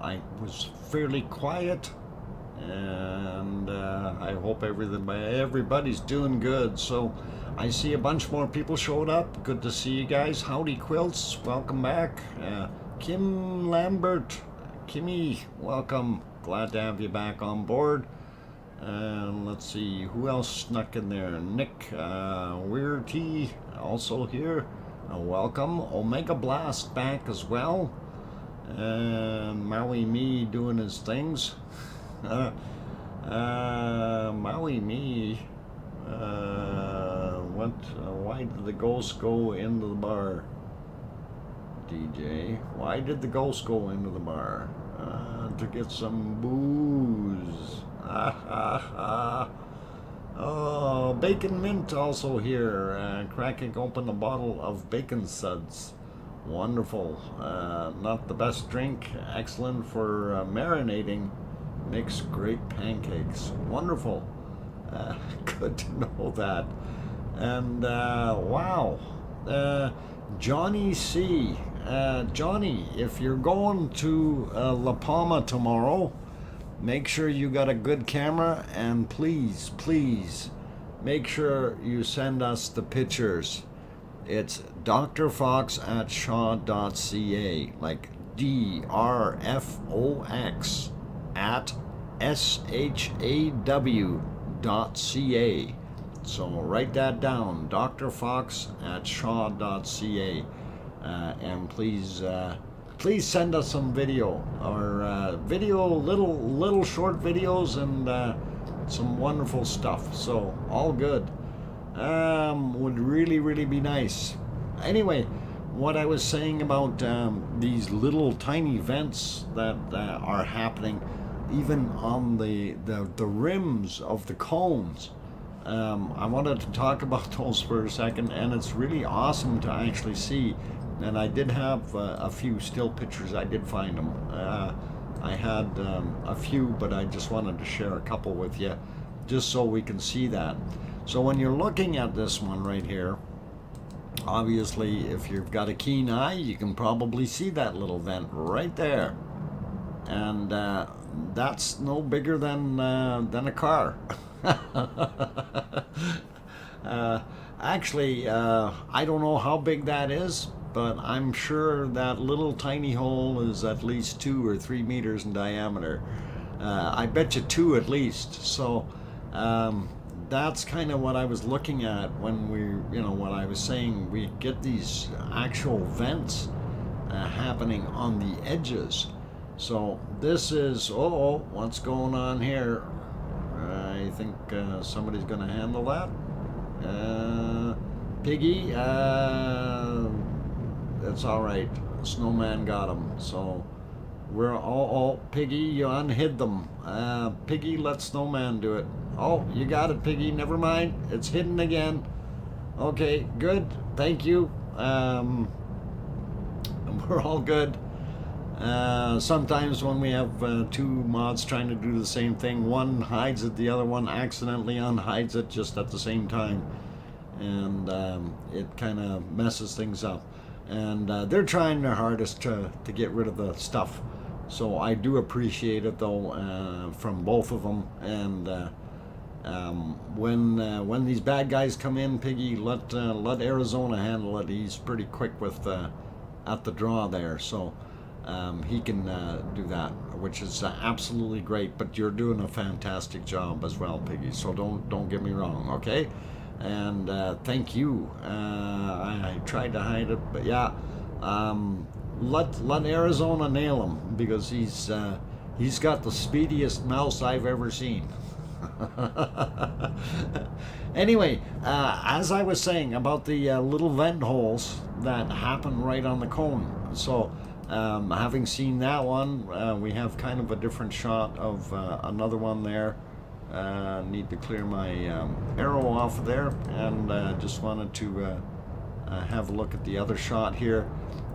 I was fairly quiet, and I hope everybody's doing good. So I see a bunch more people showed up. Good to see you guys. Howdy Quilts, welcome back. Kim Lambert, Kimmy, welcome. Glad to have you back on board. And let's see who else snuck in there. Nick, Weird T, also here. Welcome. Omega Blast back as well. And Maui Me doing his things. Maui Me why did the ghost go into the bar? DJ, why did the ghost go into the bar? To get some booze. Oh, Bacon Mint also here, cracking open a bottle of bacon suds. Wonderful. Not the best drink, excellent for marinating. Makes great pancakes. Wonderful. Good to know that. And wow, Johnny C. Johnny, if you're going to La Palma tomorrow, make sure you got a good camera, and please, please make sure you send us the pictures. It's DrFox@shaw.ca, like DrFox at SHAW.ca. So write that down, DrFox@shaw.ca, and please send us some video, or little short videos, and some wonderful stuff. So all good. Would really be nice. Anyway, what I was saying about these little tiny vents that are happening even on the rims of the cones. I wanted to talk about those for a second, and it's really awesome to actually see. And I did have a few still pictures. I did find them. I had a few, but I just wanted to share a couple with you, just so we can see that. So when you're looking at this one right here, obviously, if you've got a keen eye, you can probably see that little vent right there. And that's no bigger than a car. Actually, I don't know how big that is, but I'm sure that little tiny hole is at least 2 or 3 meters in diameter. I bet you 2 at least. So that's kind of what I was looking at when what I was saying, we get these actual vents happening on the edges. So this is, what's going on here? I think somebody's going to handle that. Piggy, it's all right. Snowman got him. So we're Piggy, you unhid them. Piggy, let Snowman do it. Oh, you got it, Piggy. Never mind. It's hidden again. Okay, good. Thank you. We're all good. Sometimes when we have 2 mods trying to do the same thing, one hides it, the other one accidentally unhides it just at the same time, and it kind of messes things up. And they're trying their hardest to get rid of the stuff, so I do appreciate it though, from both of them. And when these bad guys come in, Piggy, let Arizona handle it. He's pretty quick with at the draw there, so he can do that, which is absolutely great. But you're doing a fantastic job as well, Piggy, so don't get me wrong, okay? And thank you. I tried to hide it, but yeah, let Arizona nail him, because he's got the speediest mouse I've ever seen. Anyway, as I was saying about the little vent holes that happen right on the cone, so having seen that one, we have kind of a different shot of another one there. Need to clear my arrow off of there, and just wanted to have a look at the other shot here.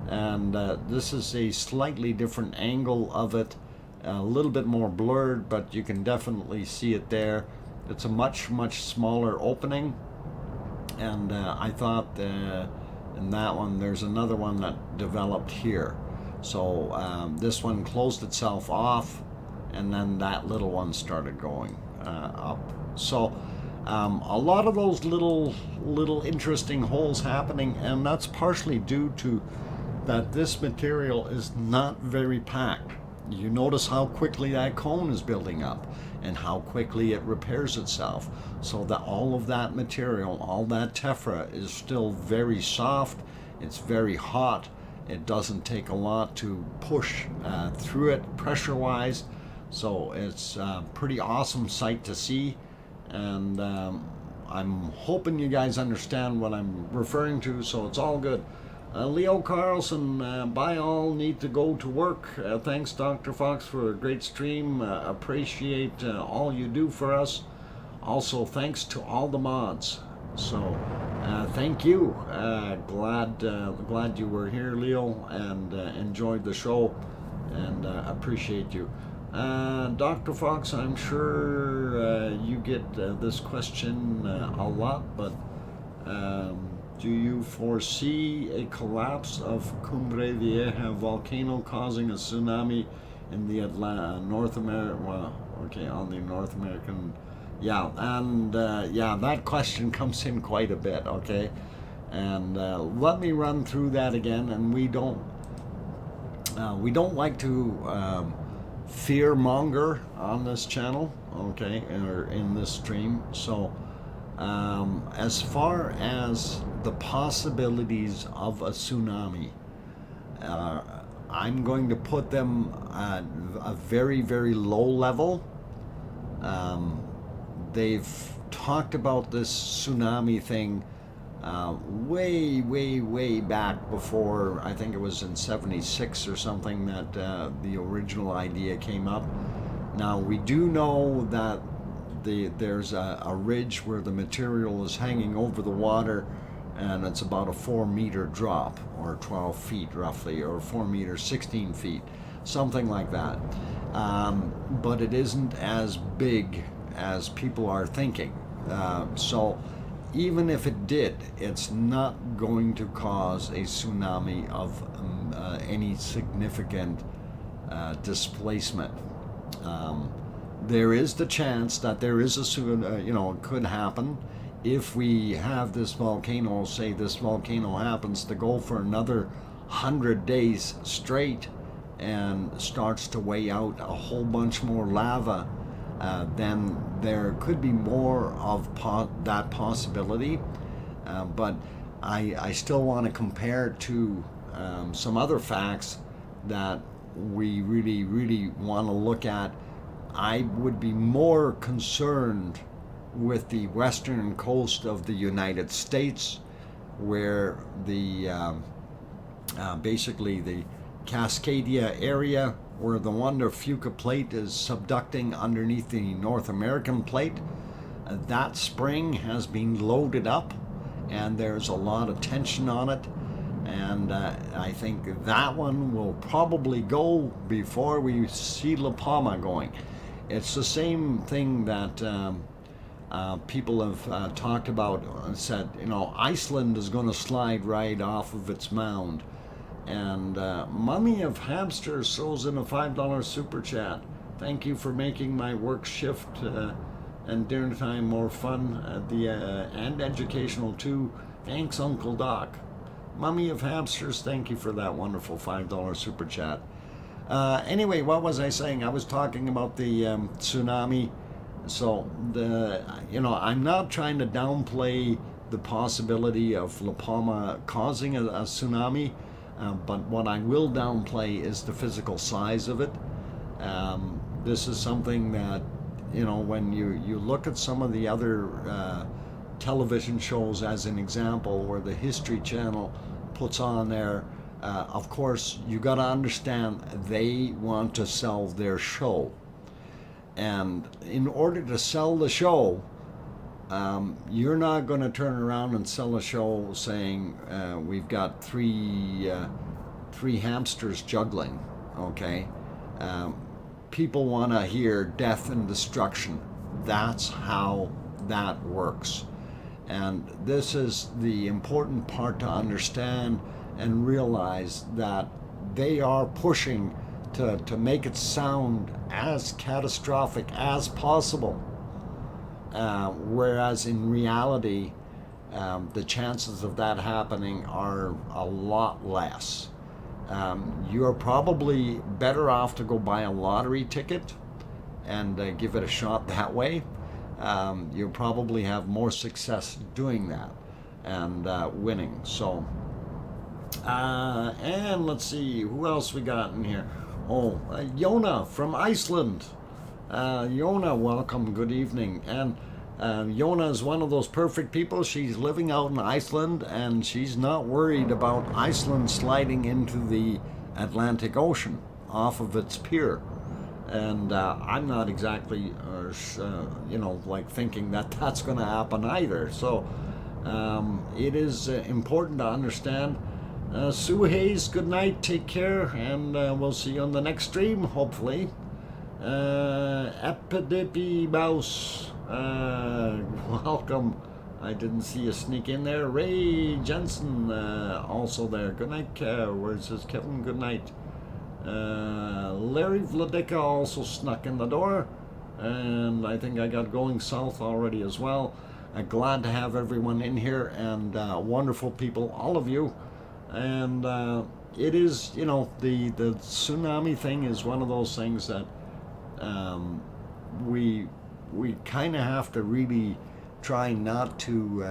And this is a slightly different angle of it, a little bit more blurred, but you can definitely see it there. It's a much smaller opening, And I thought in that one, there's another one that developed here. So this one closed itself off, and then that little one started going up. So a lot of those little interesting holes happening, and that's partially due to that this material is not very packed. You notice how quickly that cone is building up and how quickly it repairs itself. So that all of that material, all that tephra is still very soft, it's very hot, it doesn't take a lot to push through it pressure-wise. So it's a pretty awesome sight to see, and I'm hoping you guys understand what I'm referring to, so it's all good. Leo Carlson, by all, need to go to work. Thanks, Dr. Fox, for a great stream. Appreciate all you do for us. Also, thanks to all the mods. So, thank you. Glad you were here, Leo, and enjoyed the show, and appreciate you. Dr. Fox, I'm sure you get this question a lot, but do you foresee a collapse of Cumbre Vieja volcano causing a tsunami in the North America? Well, okay, on the North American, yeah, and yeah, that question comes in quite a bit. Okay, and let me run through that again. And we don't like to fear monger on this channel, okay, or in this stream. So as far as the possibilities of a tsunami, I'm going to put them at a very, very low level. They've talked about this tsunami thing way back before. I think it was in '76 or something that the original idea came up. Now we do know that there's a ridge where the material is hanging over the water, and it's about a 4-meter drop, or 12 feet roughly, or 4 meters, 16 feet, something like that. But it isn't as big as people are thinking. So even if it did, it's not going to cause a tsunami of any significant displacement. There is the chance that there is a tsunami, it could happen if we have this volcano, say this volcano happens to go for another 100 days straight and starts to weigh out a whole bunch more lava, then there could be more of that possibility. But I still want to compare it to some other facts that we really want to look at. I would be more concerned with the western coast of the United States, where the basically the Cascadia area, where the Wanda Fuca plate is subducting underneath the North American plate. That spring has been loaded up, and there's a lot of tension on it, and I think that one will probably go before we see La Palma going. It's the same thing that people have talked about and said, Iceland is going to slide right off of its mound. And Mummy of Hamsters throws in a $5 super chat. Thank you for making my work shift and dinner time more fun and educational too. Thanks, Uncle Doc. Mummy of Hamsters, thank you for that wonderful $5 super chat. Anyway, what was I saying? I was talking about the tsunami. So I'm not trying to downplay the possibility of La Palma causing a tsunami. But what I will downplay is the physical size of it. This is something that, when you look at some of the other television shows as an example, where the History Channel puts on there, of course, you got to understand they want to sell their show. And in order to sell the show, you're not going to turn around and sell a show saying we've got three hamsters juggling. Okay, people want to hear death and destruction. That's how that works. And this is the important part to understand and realize that they are pushing to make it sound as catastrophic as possible. Whereas in reality, the chances of that happening are a lot less. You're probably better off to go buy a lottery ticket and give it a shot that way. You'll probably have more success doing that and winning. So, and let's see, who else we got in here? Oh, Jonah from Iceland. Jonah, welcome, good evening. And Jonah is one of those perfect people. She's living out in Iceland, and she's not worried about Iceland sliding into the Atlantic Ocean off of its pier. And I'm not exactly, like thinking that that's going to happen either. So it is important to understand. Sue Hayes, good night, take care, and we'll see you on the next stream, hopefully. Epidipi Mouse, welcome. I didn't see you sneak in there. Ray Jensen, also there. Good night. Where's this Kevin? Good night. Larry Vladika also snuck in the door, and I think I got going south already as well. Glad to have everyone in here, and wonderful people, all of you. And it is, the tsunami thing is one of those things that we kind of have to really try not to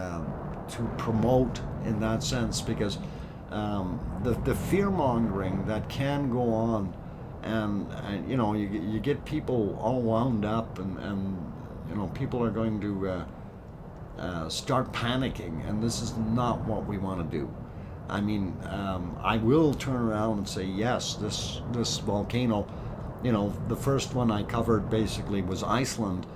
promote in that sense, because the fear mongering that can go on, and you get people all wound up, and people are going to start panicking, and this is not what we want to do. I mean, I will turn around and say, yes, this volcano, the first one I covered basically was Iceland,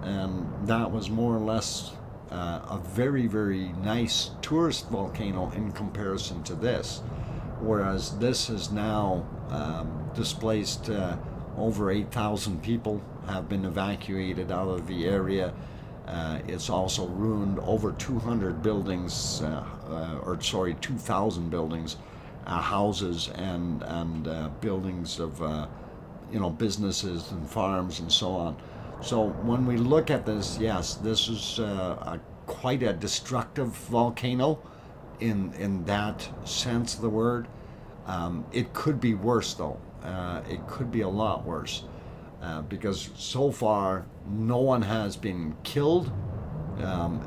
and that was more or less a very, very nice tourist volcano in comparison to this. Whereas this has now displaced over 8,000 people have been evacuated out of the area. It's also ruined over 200 buildings, 2,000 buildings, houses and buildings of, businesses and farms and so on. So when we look at this, yes, this is quite a destructive volcano in that sense of the word. It could be worse, though. It could be a lot worse. Because so far no one has been killed.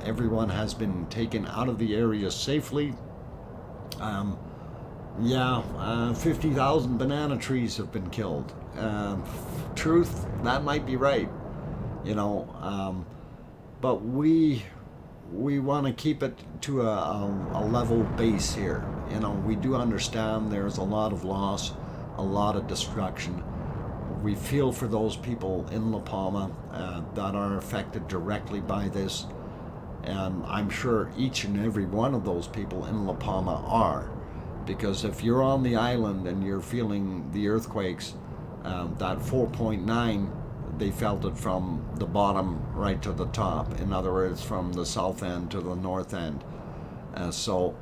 Everyone has been taken out of the area safely. 50,000 banana trees have been killed. Truth, that might be right, but we want to keep it to a level base here. We do understand there's a lot of loss, a lot of destruction. We feel for those people in La Palma that are affected directly by this, and I'm sure each and every one of those people in La Palma are, because if you're on the island and you're feeling the earthquakes, that 4.9, they felt it from the bottom right to the top. In other words, from the south end to the north end. So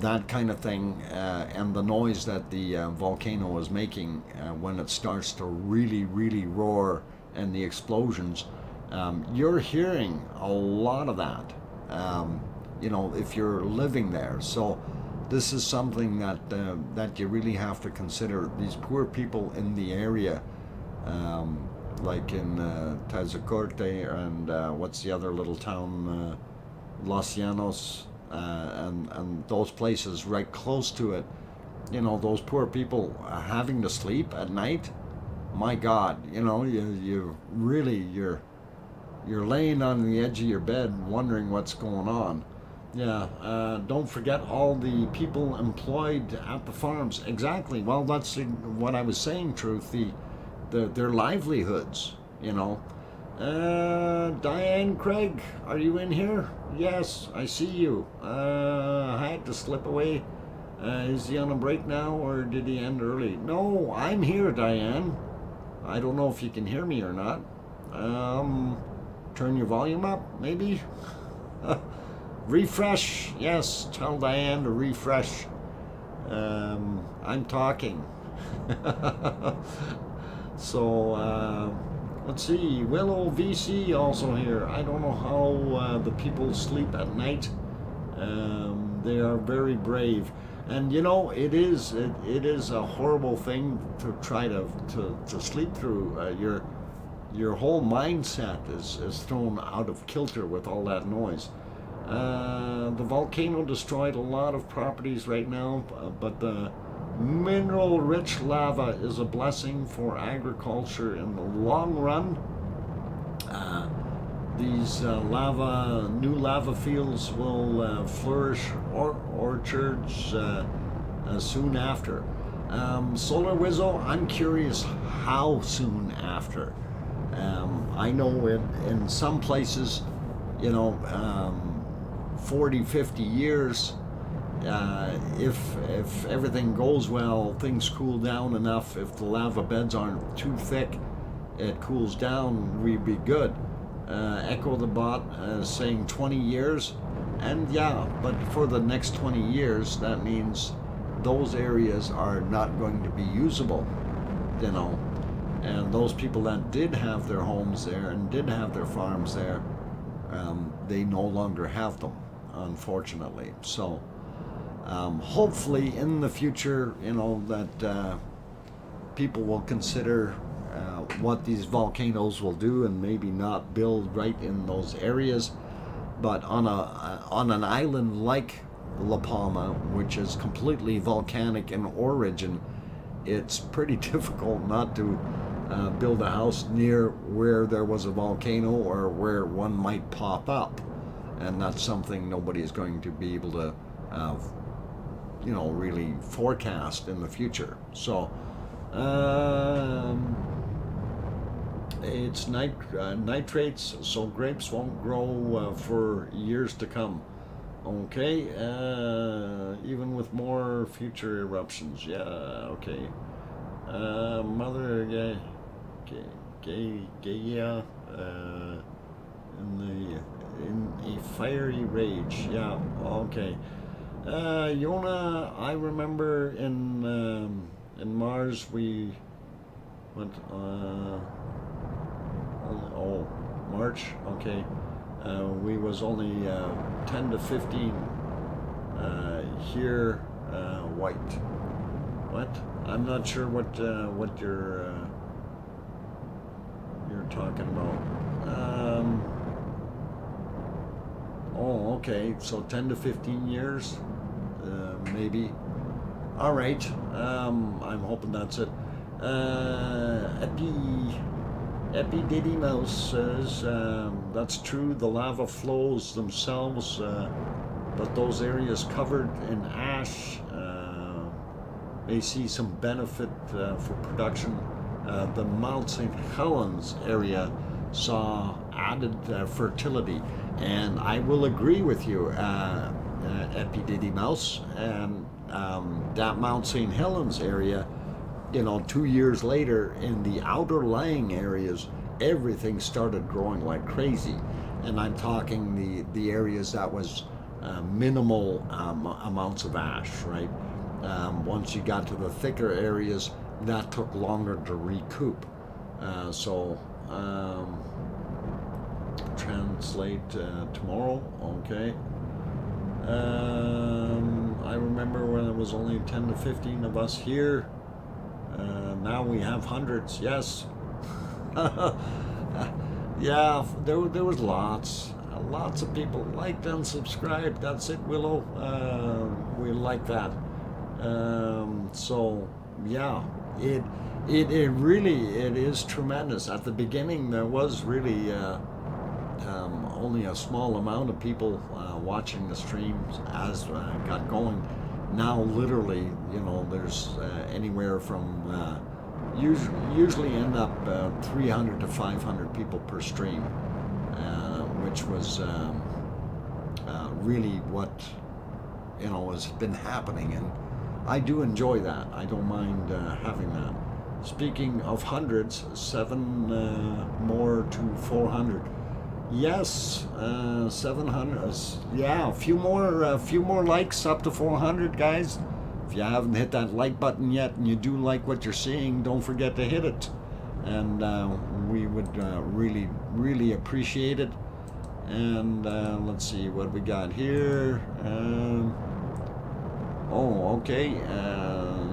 that kind of thing, and the noise that the volcano is making when it starts to really, really roar, and the explosions, you're hearing a lot of that, if you're living there. So this is something that you really have to consider. These poor people in the area, like in Tazacorte and what's the other little town, Los Llanos, and those places right close to it, those poor people having to sleep at night. My God, you really, you're laying on the edge of your bed wondering what's going on. Yeah, don't forget all the people employed at the farms. Exactly. Well, that's what I was saying, Truth. Their livelihoods, Diane Craig, are you in here? Yes, I see you. I had to slip away. Is he on a break now, or did he end early? No, I'm here, Diane. I don't know if you can hear me or not. Turn your volume up, maybe? refresh. Yes, tell Diane to refresh. I'm talking. So let's see. Willow VC also here. I don't know how the people sleep at night. They are very brave, and you know it is a horrible thing to try to sleep through. Your whole mindset is thrown out of kilter with all that noise. The volcano destroyed a lot of properties right now, but the mineral-rich lava is a blessing for agriculture in the long run. These new lava fields will flourish orchards soon after. Solar Wizzo, I'm curious how soon after. I know in some places, you know, 40, 50 years, if everything goes well, things cool down enough, if the lava beds aren't too thick, it cools down, we'd be good. Echo the Bot saying 20 years, and yeah, but for the next 20 years, that means those areas are not going to be usable, you know, and those people that did have their homes there and did have their farms there, they no longer have them, unfortunately. So hopefully in the future, you know, that people will consider what these volcanoes will do and maybe not build right in those areas, but on an island like La Palma, which is completely volcanic in origin, it's pretty difficult not to build a house near where there was a volcano or where one might pop up, and that's something nobody is going to be able to you know, really forecast in the future. So it's nitrates, so grapes won't grow for years to come. Okay, even with more future eruptions. Yeah, okay. Mother Gaia in a fiery rage. Yeah, okay. Jonah, I remember in Mars we went March, okay. We was only 10 to 15 here white. What? I'm not sure what you're talking about. Oh, okay. So 10 to 15 years, maybe. All right. I'm hoping that's it. Epididymouse says that's true. The lava flows themselves, but those areas covered in ash may see some benefit for production. The Mount St. Helens area saw added fertility, and I will agree with you, Epididymouse. And that Mount St. Helens area, you know, 2 years later, in the outer lying areas, everything started growing like crazy. And I'm talking the areas that was minimal amounts of ash, right? Once you got to the thicker areas, that took longer to recoup. Translate tomorrow, okay. I remember when it was only 10 to 15 of us here. Now we have hundreds, yes. Yeah, there was lots of people liked and subscribed. That's it, Willow. We like that. So yeah, it really is tremendous. At the beginning, there was really only a small amount of people watching the streams as got going. Now, literally, you know, there's anywhere from usually end up 300 to 500 people per stream, which was really what, you know, has been happening, and I do enjoy that. I don't mind having that. Speaking of hundreds, 7 more to 400. Yes, 700. Yeah, a few more likes up to 400, guys. If you haven't hit that like button yet and you do like what you're seeing, don't forget to hit it. And we would really appreciate it. And let's see what we got here. Oh, okay.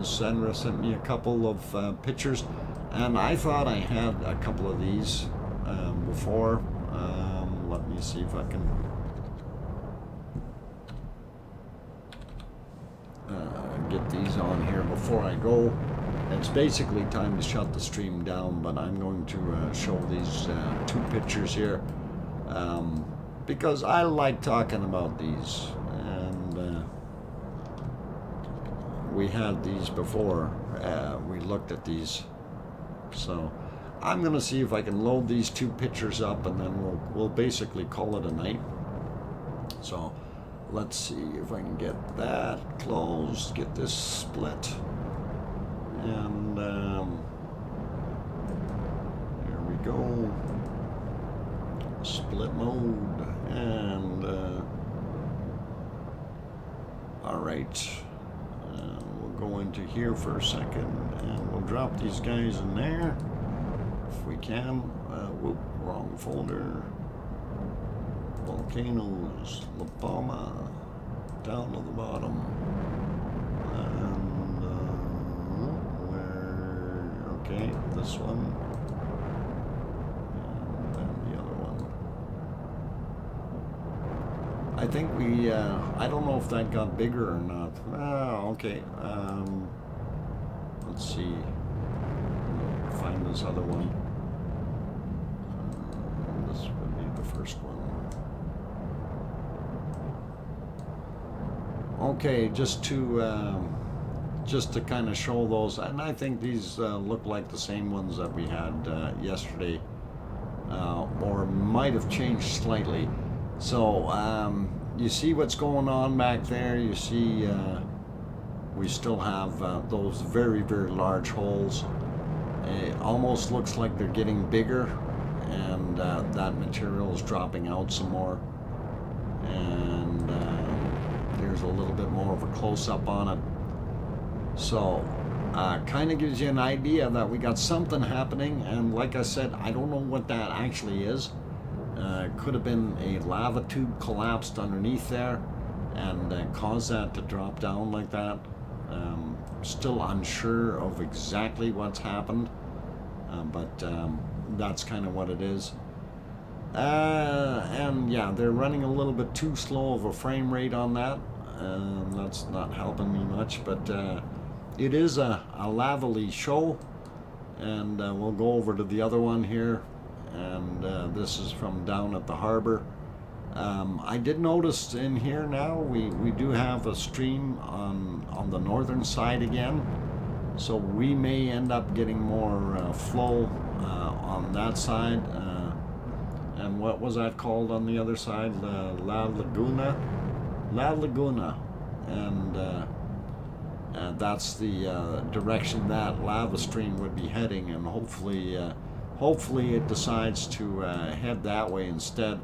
Sandra sent me a couple of pictures, and I thought I had a couple of these before. Let me see if I can get these on here before I go. It's basically time to shut the stream down, but I'm going to show these two pictures here because I like talking about these, and we had these before. We looked at these, so I'm gonna see if I can load these two pictures up, and then we'll basically call it a night. So let's see if I can get that closed, get this split, and here we go. Split mode, and all right. We'll go into here for a second, and we'll drop these guys in there if we can. Whoop, wrong folder. Volcanoes, La Palma, down to the bottom. And okay, this one. And then the other one. I think we, I don't know if that got bigger or not. Okay. Let's see. Find this other one. This would be the first one. Okay, just to kind of show those, and I think these look like the same ones that we had yesterday, or might have changed slightly. So you see what's going on back there. You see we still have those very large holes. It almost looks like they're getting bigger, and that material is dropping out some more. And here's a little bit more of a close-up on it. So kind of gives you an idea that we got something happening, and like I said, I don't know what that actually is. It could have been a lava tube collapsed underneath there and caused that to drop down like that. Still unsure of exactly what's happened, but that's kind of what it is. And yeah, they're running a little bit too slow of a frame rate on that. That's not helping me much, but it is a lavally show, and we'll go over to the other one here, and this is from down at the harbor. I did notice in here now we do have a stream on the northern side again, so we may end up getting more flow on that side. And what was that called on the other side? La Laguna, and that's the direction that lava stream would be heading, and hopefully it decides to head that way instead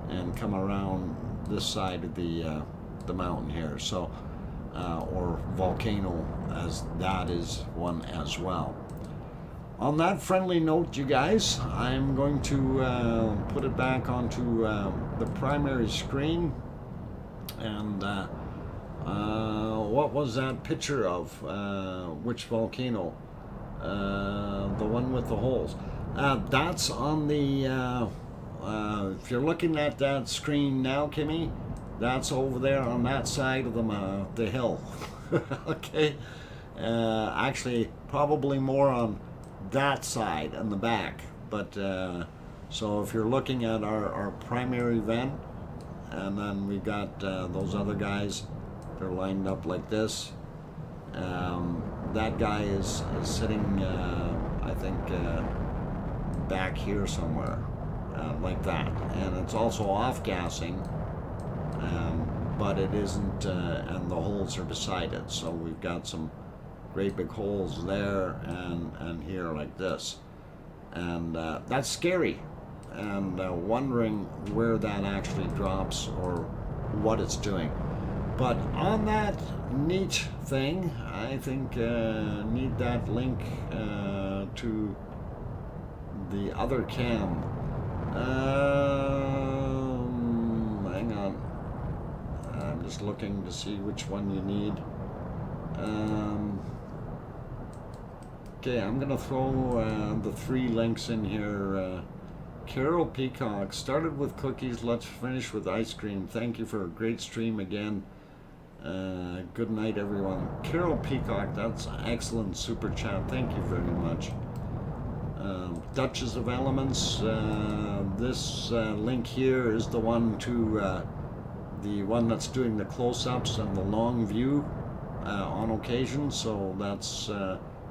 and come around this side of the mountain here. So or volcano, as that is one as well. On that friendly note, you guys, I'm going to put it back onto the primary screen. And what was that picture of? Which volcano? The one with the holes. That's on the, if you're looking at that screen now, Kimmy, that's over there on that side of the hill. Okay? Actually, probably more on that side and the back, but so if you're looking at our primary vent, and then we got those other guys, they're lined up like this. That guy is sitting I think back here somewhere, like that, and it's also off gassing, but it isn't, and the holes are beside it, so we've got some great big holes there and here like this, and that's scary. and wondering where that actually drops or what it's doing. But on that neat thing, I think need that link to the other cam. Hang on. I'm just looking to see which one you need. Okay, I'm gonna throw the 3 links in here. Carol Peacock, started with cookies, let's finish with ice cream. Thank you for a great stream again. Good night, everyone. Carol Peacock, that's excellent super chat. Thank you very much. Duchess of Elements, this link here is the one to the one that's doing the close-ups and the long view on occasion, so that's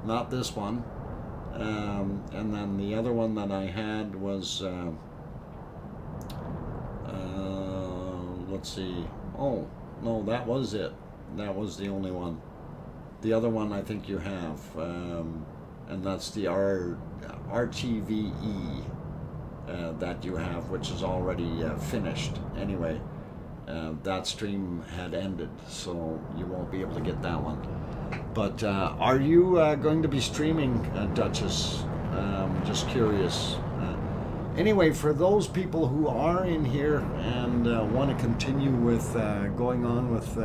not this one. And then the other one that I had was let's see, oh no, that was it, that was the only one. The other one I think you have, and that's the RTVE that you have, which is already finished anyway. That stream had ended, so you won't be able to get that one. But are you going to be streaming, Duchess? Just curious. Anyway, for those people who are in here and want to continue with going on with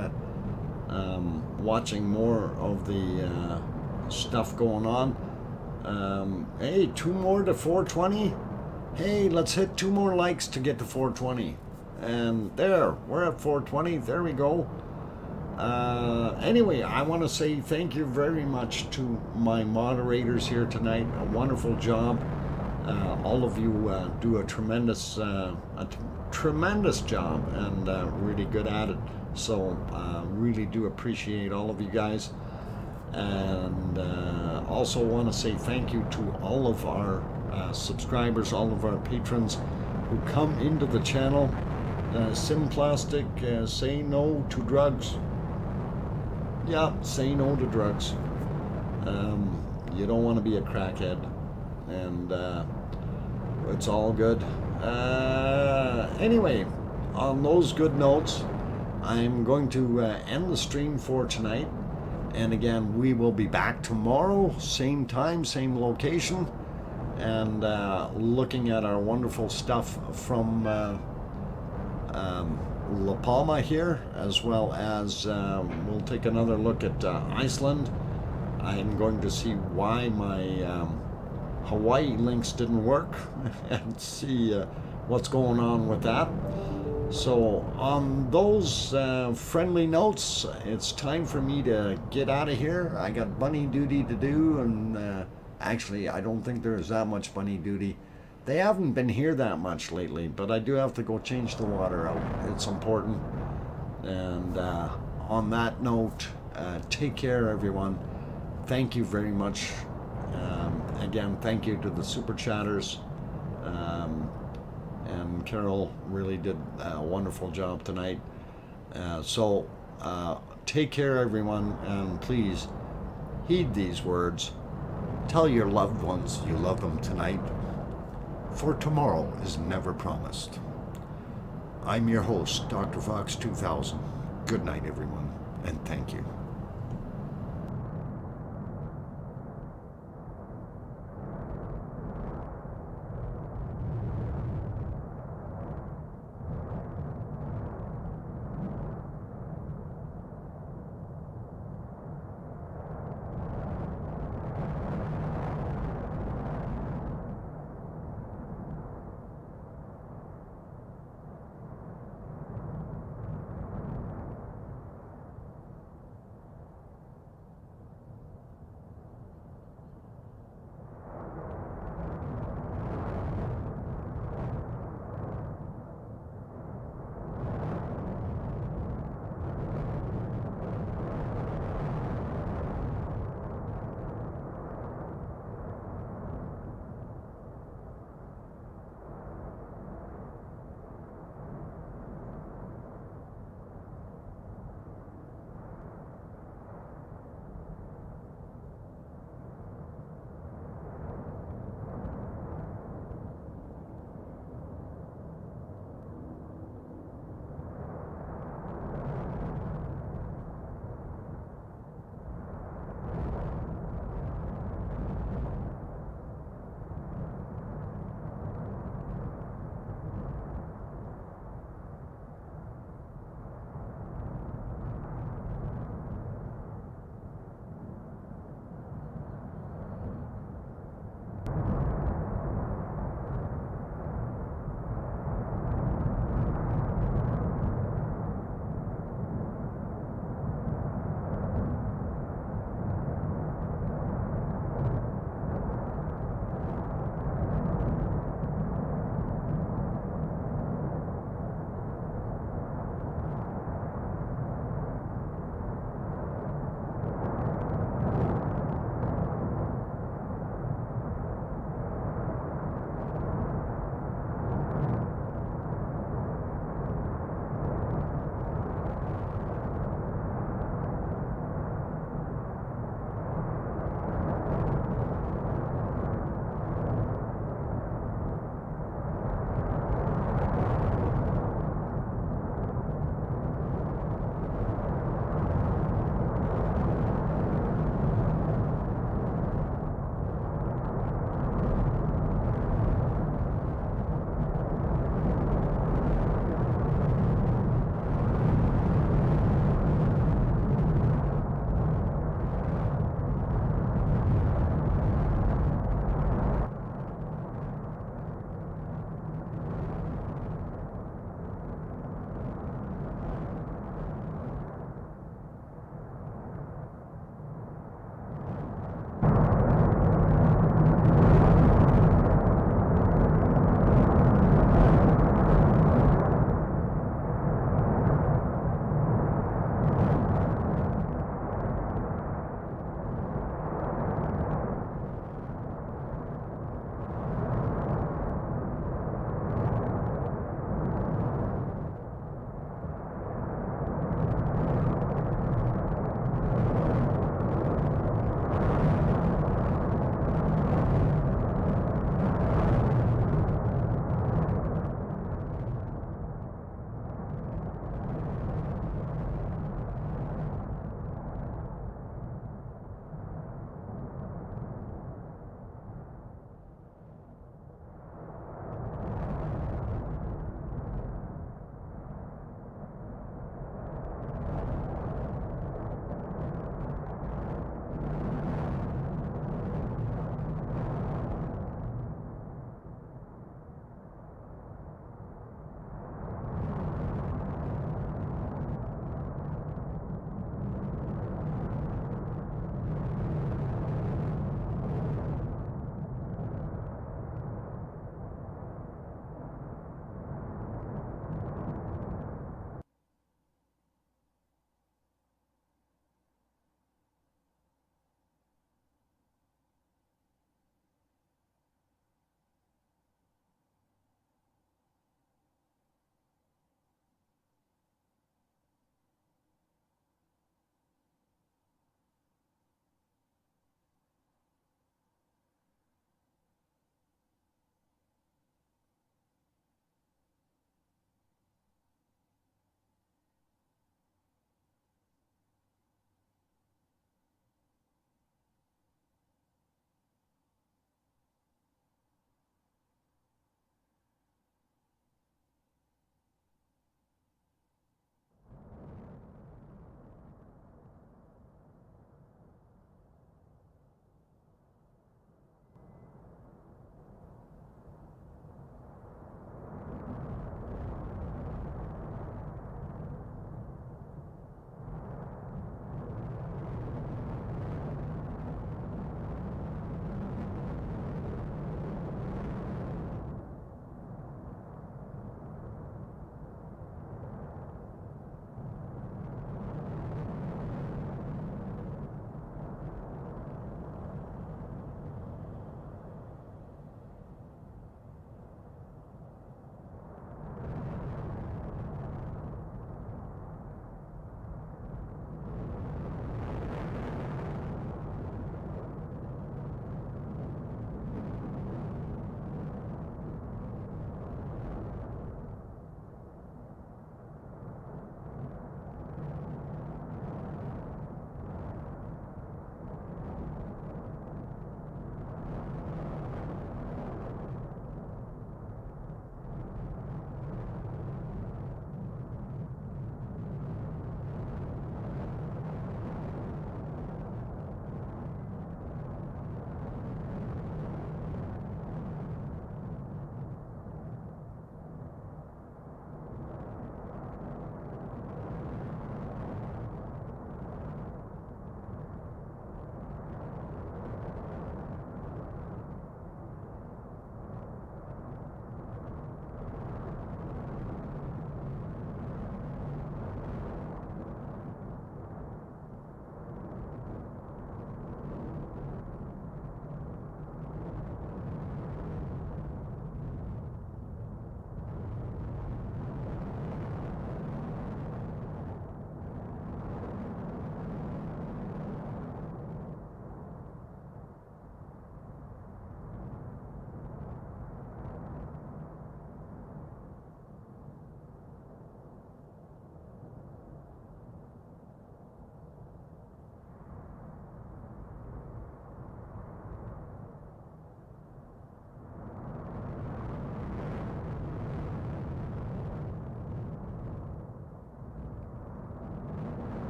watching more of the stuff going on, hey, 2 more to 420. Hey, let's hit 2 more likes to get to 420. And there, we're at 420. There we go. Anyway, I want to say thank you very much to my moderators here tonight. A wonderful job. All of you do a tremendous job and really good at it. So really do appreciate all of you guys. And also want to say thank you to all of our subscribers, all of our patrons who come into the channel. Simplastic, say no to drugs. Yeah, say no to drugs. You don't want to be a crackhead, and it's all good. Anyway, on those good notes, I'm going to end the stream for tonight. And again, we will be back tomorrow, same time, same location, and looking at our wonderful stuff from La Palma here, as well as we'll take another look at Iceland. I'm going to see why my Hawaii links didn't work and see what's going on with that. So on those friendly notes, it's time for me to get out of here. I got bunny duty to do, and actually I don't think there's that much bunny duty. They haven't been here that much lately, but I do have to go change the water out. It's important. And on that note, take care, everyone. Thank you very much. Again, thank you to the super chatters. And Carol really did a wonderful job tonight. So take care, everyone, and please heed these words. Tell your loved ones you love them tonight, for tomorrow is never promised. I'm your host, DrFox2000. Good night, everyone, and thank you.